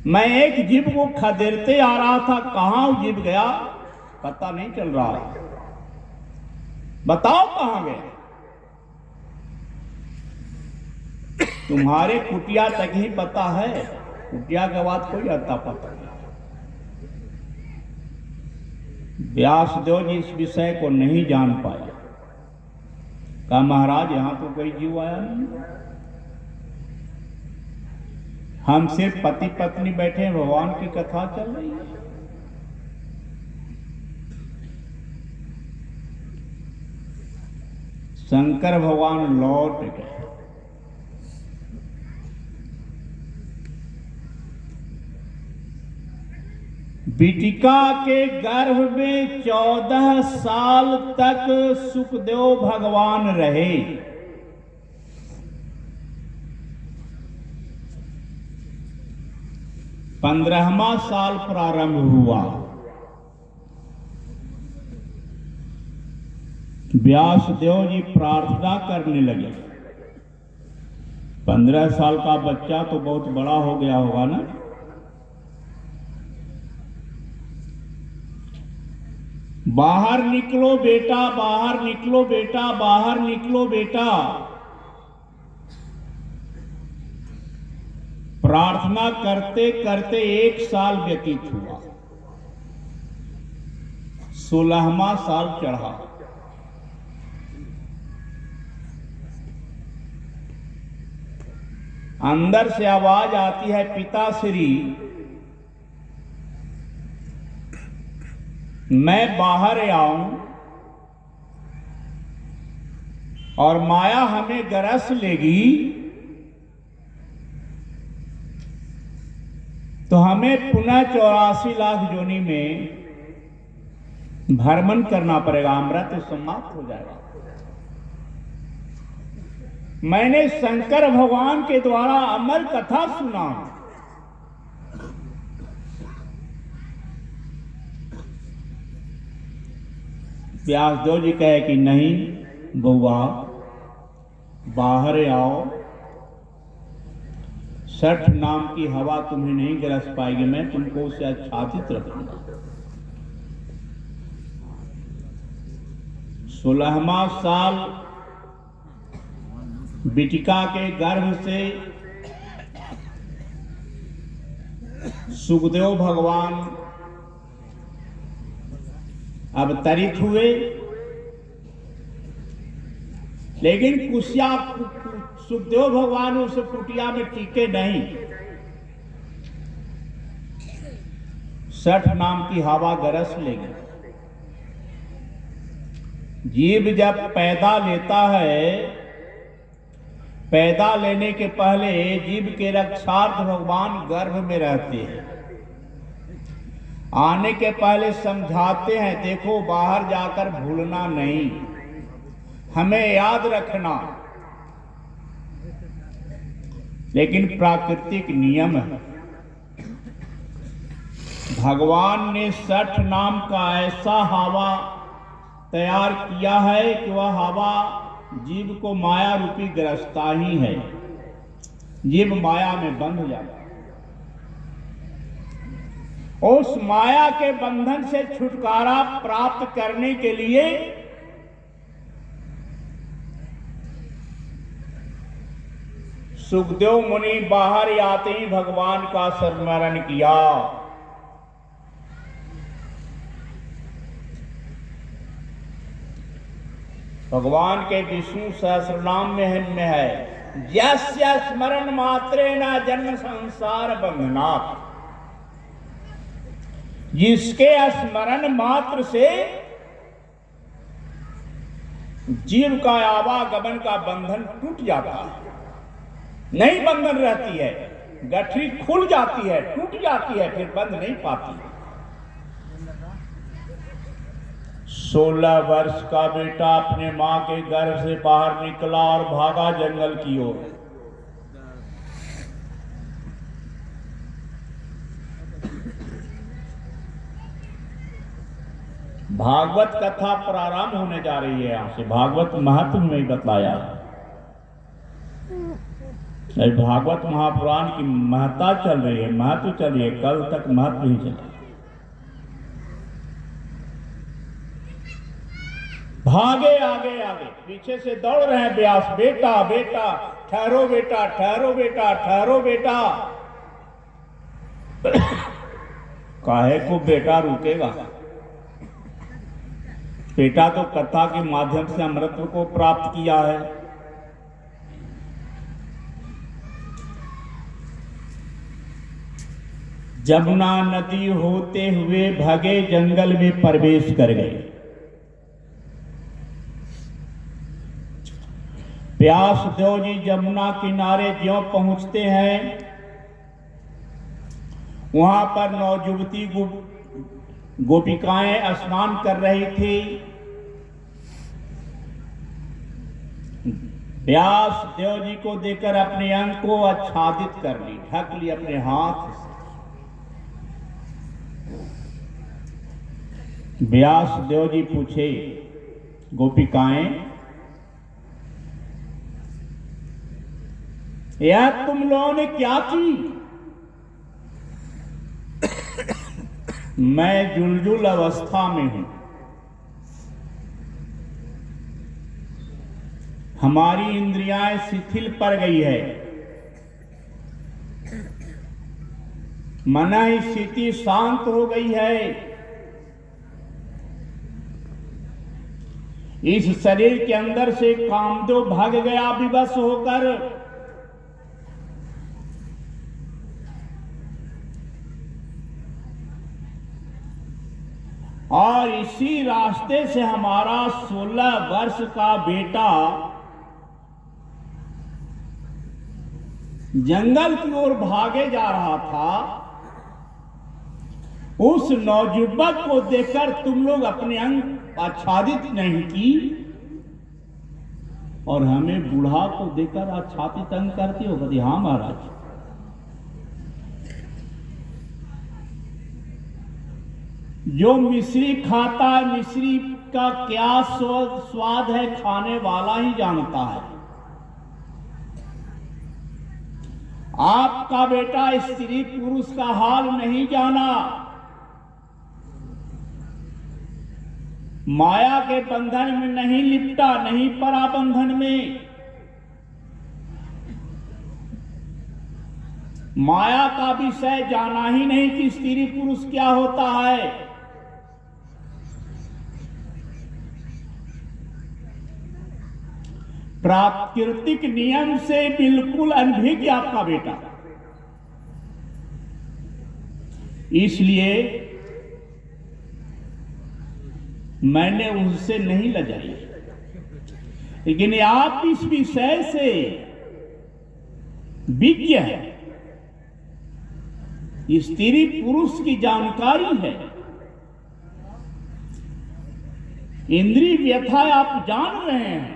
मैं एक जीव को खदेड़ते आ रहा था, कहां जीव गया पता नहीं चल रहा, बताओ कहां गया? तुम्हारे कुटिया तक ही पता है, कुटिया के बाद कोई अता पता नहीं। व्यासदेव जी इस विषय को नहीं जान पाए। कहा, महाराज यहां तो कोई जीव आया नहीं, हम सिर्फ पति पत्नी बैठे हैं, भगवान की कथा चल रही है। शंकर भगवान लौट गए। बीटिका के गर्भ में 14 साल तक सुखदेव भगवान रहे। पंद्रहवां साल प्रारंभ हुआ। व्यासदेव जी प्रार्थना करने लगे। 15 साल का बच्चा तो बहुत बड़ा हो गया होगा ना। बाहर निकलो बेटा, बाहर निकलो बेटा, बाहर निकलो बेटा। प्रार्थना करते करते 1 साल व्यतीत हुआ। 16वां साल चढ़ा। अंदर से आवाज आती है, पिताश्री मैं बाहर आऊं और माया हमें गरस लेगी तो हमें पुनः 84 लाख योनि में भ्रमण करना पड़ेगा, अमृत समाप्त हो जाएगा। मैंने शंकर भगवान के द्वारा अमर कथा सुना। व्यासदेव जी कहे कि नहीं बउआ, बाहर आओ, 60 नाम की हवा तुम्हें नहीं गरस पाएगी, मैं तुमको उससे आच्छादित रखूंगा। 16वां साल बिटिका के गर्भ से सुखदेव भगवान अवतरित हुए, लेकिन सुखदेव भगवान उस कुटिया में टिके नहीं। 60 नाम की हवा गरस लेगी। जीव जब पैदा लेता है, पैदा लेने के पहले जीव के रक्षार्थ भगवान गर्भ में रहते हैं। आने के पहले समझाते हैं, देखो बाहर जाकर भूलना नहीं, हमें याद रखना। लेकिन प्राकृतिक नियम है, भगवान ने 60 नाम का ऐसा हवा तैयार किया है कि वह हवा जीव को माया रूपी ग्रस्ता ही है। जीव माया में बंध हो जाता है। उस माया के बंधन से छुटकारा प्राप्त करने के लिए सुखदेव मुनि बाहर आते ही भगवान का स्मरण किया। भगवान के विष्णु सहस्रनाम में है, यस्य स्मरण मात्रेण जन्म संसार बंधनात्। जिसके स्मरण मात्र से जीव का आवागमन का बंधन टूट जाता है, नहीं बंधन रहती है, गठरी खुल जाती है, टूट जाती है, फिर बंध नहीं पाती। 16 वर्ष का बेटा अपने मां के गर्भ से बाहर निकला और भागा जंगल की ओर। भागवत कथा प्रारंभ होने जा रही है। यहां से भागवत महत्व में बतलाया है। भागवत महापुराण की महत्ता चल रही है, महत्व चल रही है, कल तक महत्व नहीं चला। भागे आगे आगे, पीछे से दौड़ रहे हैं व्यास, बेटा बेटा ठहरो, बेटा ठहरो, बेटा ठहरो, बेटा। काहे को बेटा रुकेगा? बेटा तो कथा के माध्यम से अमृत को प्राप्त किया है। जमुना नदी होते हुए भगे जंगल में प्रवेश कर गए। व्यासदेव जी जमुना किनारे ज्यों पहुंचते हैं, वहां पर 9 युवती गोपिकाएं स्नान कर रही थी। व्यासदेव जी को देकर अपने अंग को आच्छादित कर ली, ढक ली अपने हाथ से। व्यासदेव जी पूछे, गोपिकाएं, यह तुम लोगों ने क्या की? मैं जुलजुल अवस्था में हूं, हमारी इंद्रियां शिथिल पड़ गई है, मन स्थिति शांत हो गई है। इस शरीर के अंदर से कामदेव भाग गया विवश होकर। और इसी रास्ते से हमारा 16 वर्ष का बेटा जंगल की ओर भागे जा रहा था। उस नौजुवक को देखकर तुम लोग अपने अंग आच्छादित नहीं की, और हमें बूढ़ा को देखकर आच्छादित अंग करती हो? कहती हाँ महाराज। जो मिश्री खाता है, मिश्री का क्या स्वाद है, खाने वाला ही जानता है। आपका बेटा स्त्री पुरुष का हाल नहीं जाना, माया के बंधन में नहीं लिपटा, नहीं पड़ा बंधन में। माया का विषय जाना ही नहीं कि स्त्री पुरुष क्या होता है। प्राकृतिक नियम से बिल्कुल अनभिज्ञ आपका बेटा। इसलिए मैंने उससे नहीं लजाई, लेकिन आप इस विषय से विज्ञ है, स्त्री पुरुष की जानकारी है, इंद्रिय व्यथा आप जान रहे हैं,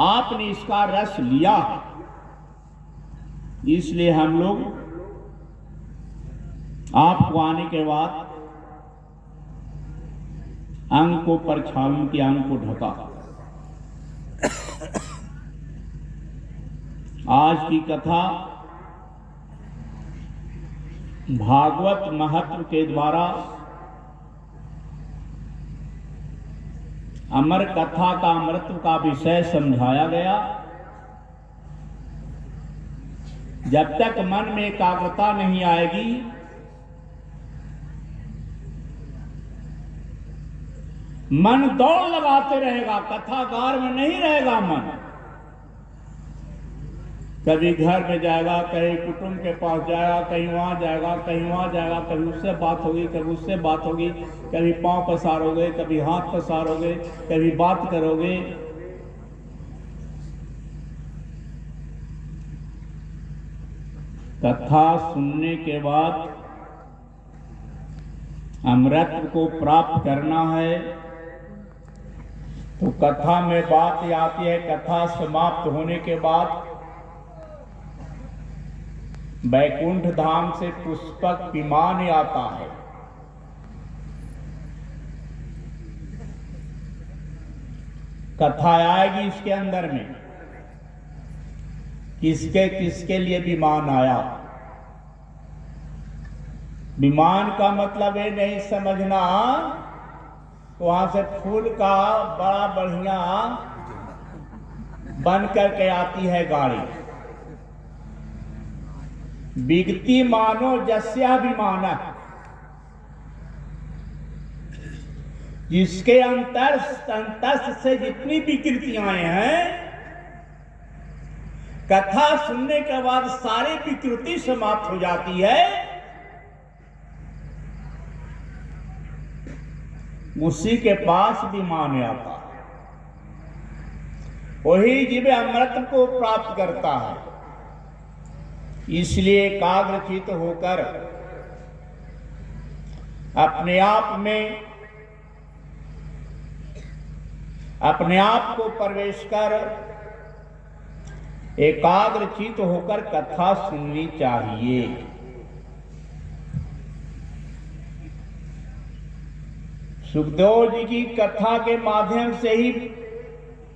आपने इसका रस लिया। इसलिए हम लोग आपको आने के बाद अंग को प्रक्षालन किया, अंग को ढका। आज की कथा भागवत महत्व के द्वारा अमर कथा का अमृत का विषय समझाया गया। जब तक मन में एकाग्रता नहीं आएगी, मन दौड़ लगाते रहेगा, कथागार में नहीं रहेगा मन। कभी घर में जाएगा, कहीं कुटुंब के पास जाएगा, कहीं वहां जाएगा, कहीं वहां जाएगा, कभी उससे बात होगी, कभी उससे बात होगी, कभी पांव पसारोगे, कभी हाथ पसारोगे, कभी बात करोगे। कथा सुनने के बाद अमृत को प्राप्त करना है, तो कथा में बात आती है, कथा समाप्त होने के बाद बैकुंठ धाम से पुष्पक विमान आता है। कथा आएगी इसके अंदर में, किसके किसके लिए विमान आया। विमान का मतलब ये नहीं समझना वहां से फूल का बड़ा बढ़िया बन करके आती है गाड़ी। बिगती मानो जस्या विमान, जिसके अंतस से जितनी विकृतियां हैं, कथा सुनने के बाद सारी विकृति समाप्त हो जाती है। उसी के पास विमान आता है, वही जीव अमृत को प्राप्त करता है। इसलिए एकाग्रचित होकर अपने आप को प्रवेश कर एकाग्रचित होकर कथा सुननी चाहिए। सुखदेव जी की कथा के माध्यम से ही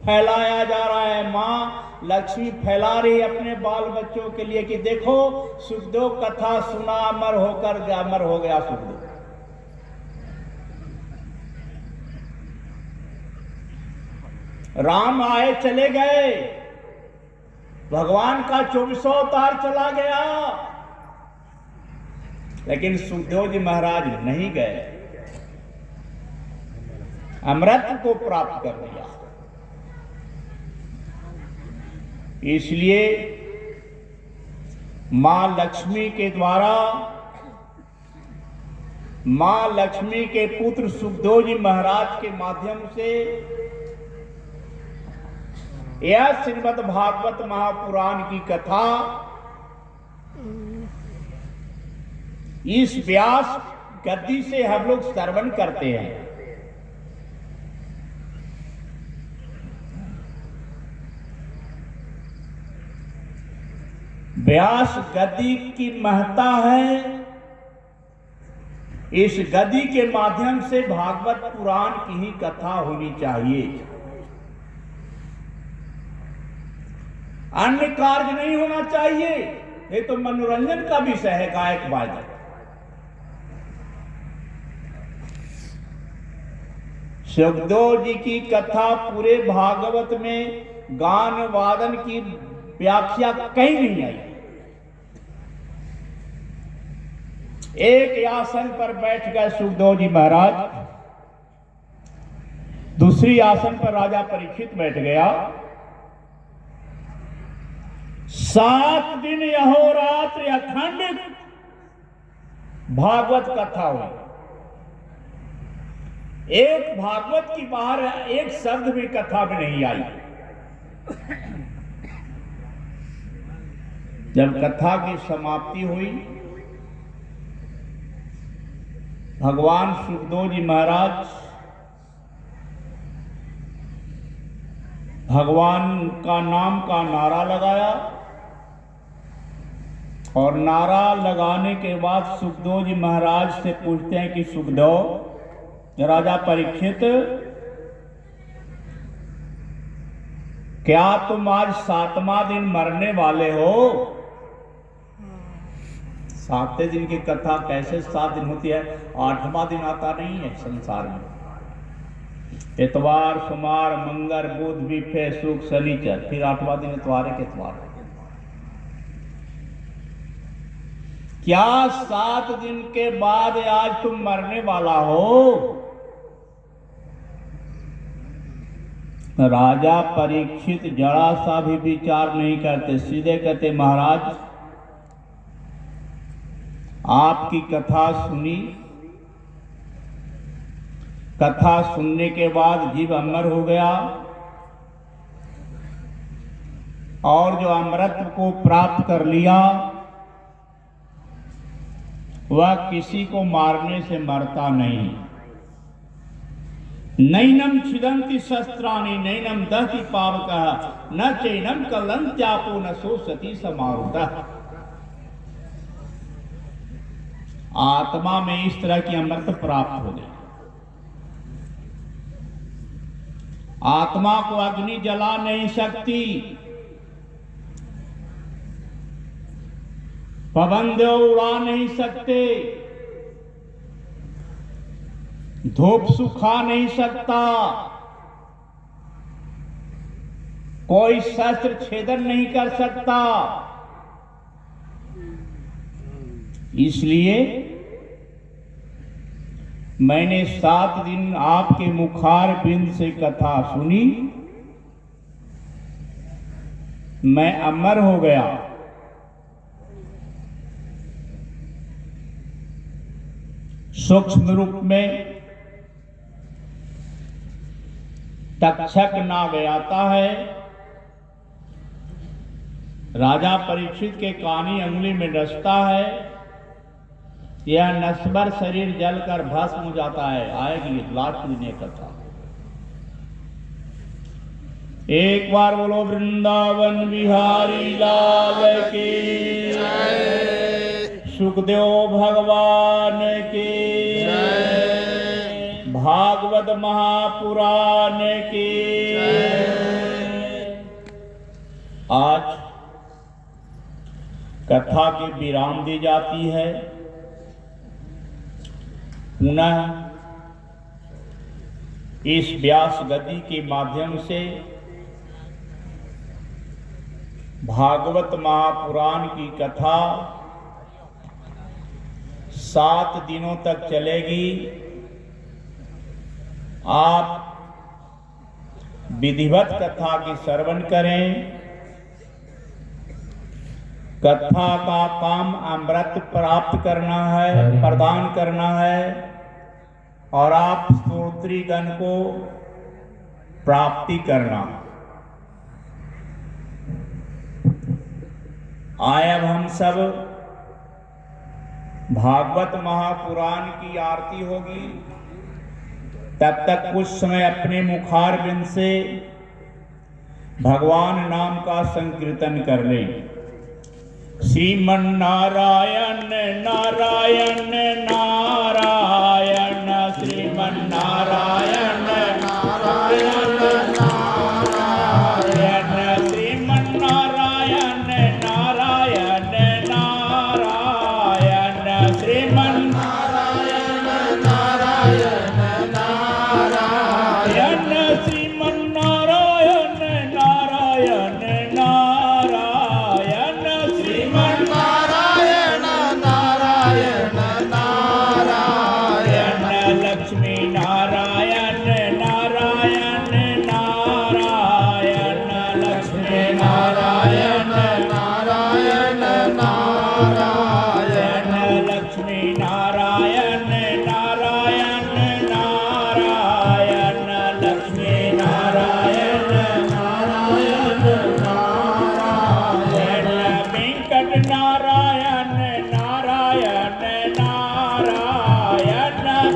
फैलाया जा रहा है। माँ लक्ष्मी फैला रही अपने बाल बच्चों के लिए कि देखो सुखदेव कथा सुना, अमर होकर अमर हो गया सुखदेव। राम आए चले गए, भगवान का 24 अवतार चला गया, लेकिन सुखदेव जी महाराज नहीं गए, अमृत को प्राप्त कर लिया। इसलिए मां लक्ष्मी के द्वारा, मां लक्ष्मी के पुत्र सुखदेव जी महाराज के माध्यम से यह श्रीमद् भागवत महापुराण की कथा इस व्यास गद्दी से हम लोग श्रवण करते हैं। व्यास गद्दी की महत्ता है। इस गद्दी के माध्यम से भागवत पुराण की ही कथा होनी चाहिए, अन्य कार्य नहीं होना चाहिए। ये तो मनोरंजन का विषय है, गायक बाजा। सुखदेव जी की कथा पूरे भागवत में गान वादन की व्याख्या कहीं नहीं आई। एक आसन पर बैठ गए सुखदेव जी महाराज, दूसरी आसन पर राजा परीक्षित बैठ गया। 7 दिन अहोरात्र अखंड भागवत कथा हुई। एक भागवत की बाहर एक शब्द भी कथा में नहीं आई। जब कथा की समाप्ति हुई, भगवान सुखदेव जी महाराज भगवान का नाम का नारा लगाया, और नारा लगाने के बाद सुखदेव जी महाराज से पूछते हैं कि सुखदेव, राजा परीक्षित, क्या तुम आज 7वां दिन मरने वाले हो? 7वें दिन की कथा कैसे 7 दिन होती है? 8वां दिन आता नहीं है संसार में। इतवार, सोमवार, मंगल, बुध, बिफे, शुक्र, शनिचर, फिर 8वां दिन इतवार के इतवार। क्या 7 दिन के बाद आज तुम मरने वाला हो? राजा परीक्षित जरा सा भी विचार नहीं करते, सीधे कहते, महाराज आपकी कथा सुनी, कथा सुनने के बाद जीव अमर हो गया, और जो अमृत को प्राप्त कर लिया वह किसी को मारने से मरता नहीं। नैनम छिदन्ति शस्त्राणि नैनम दहति पावकः न चैनम कलन्त्यापो न शोषति समारुतः। आत्मा में इस तरह की अमृत प्राप्त हो गई। आत्मा को अग्नि जला नहीं सकती, पवन देव उड़ा नहीं सकते, धूप सुखा नहीं सकता, कोई शस्त्र छेदन नहीं कर सकता। इसलिए मैंने 7 दिन आपके मुखार बिंद से कथा सुनी, मैं अमर हो गया। सूक्ष्म रूप में तक्षक नाग आता है, राजा परीक्षित के कानी अंगुली में डसता है, यह नश्वर शरीर जलकर भस्म हो जाता है। आएगी लास्ट दिन कथा। एक बार बोलो वृंदावन बिहारी लाल की, सुखदेव भगवान की, भागवत महापुराण की आज कथा की विराम दी जाती है। पुनः इस व्यास गति के माध्यम से भागवत महापुराण की कथा 7 दिनों तक चलेगी। आप विधिवत कथा की श्रवण करें। कथा का काम अमृत प्राप्त करना है, प्रदान करना है और आप श्रोत्रीगण को प्राप्ति करना। आए अब हम सब भागवत महापुराण की आरती होगी। तब तक कुछ समय अपने मुखारविंद से भगवान नाम का संकीर्तन कर लें। श्रीमन्नारायण नारायण नारायण श्रीमन्नारायण नारायण नारायण श्रीमन्नारायण नारायण नारायण श्रीमन्नारायण नारायण नारायण श्रीमन्नारायण नारायण नारायण श्रीमन्नारायण नारायण नारायण लक्ष्मी नारायण नारायण नारायण लक्ष्मी नारायण नारायण नारायण लक्ष्मी नारायण नारायण नारायण लक्ष्मी नारायण नारायण नारायण वेंकट नारायण नारायण नारायण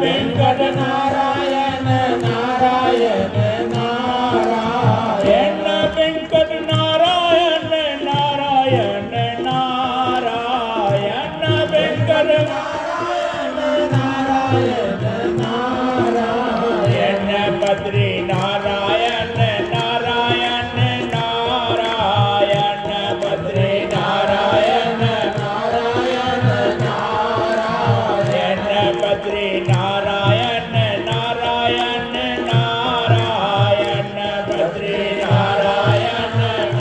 वेंकट नारायण नारायण नारायण वेंकट नारायण नारायण नारायण वेंकट नारायण नारायण नारायण बद्री नारायण नारायण नारायण बद्री नारायण नारायण नारायण बद्री नारायण नारायण नारायण बद्री नारायण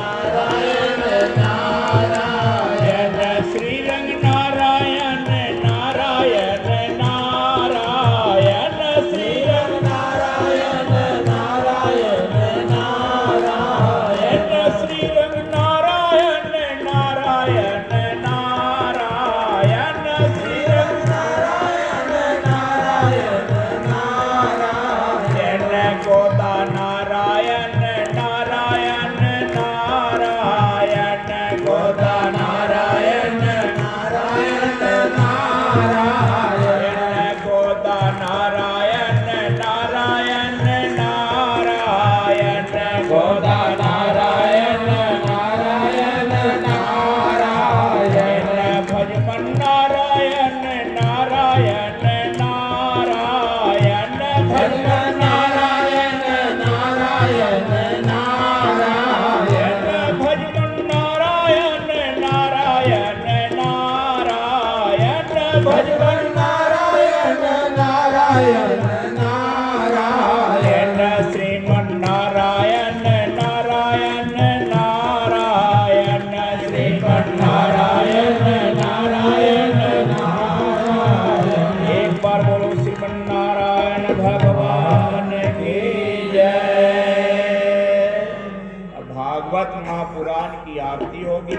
नारायण नारायण श्रीरंग नारायण नारायण नारायण श्रीरंग नारायण नारायण नारायण श्रीरंग नारायण नारायण नारायण श्रीरंग नारायण नारायण नारायण गोदा नारायण नारायण नारायण गोदा नारायण नारायण नारायण गोदा नारायण नारायण नारायण गोदा नारायण नारायण नारायण भजमन नारायण नारायण नारायण भजमन नारायण नारायण नारायण भजमन नारायण नारायण नारायण भजमन नारायण नारायण नारायण श्रीमन नारायण नारायण नारायण श्रीमन नारायण नारायण नारायण एक बार बोलो श्रीमन नारायण भगवान की जय। भागवत महापुराण की आरती होगी।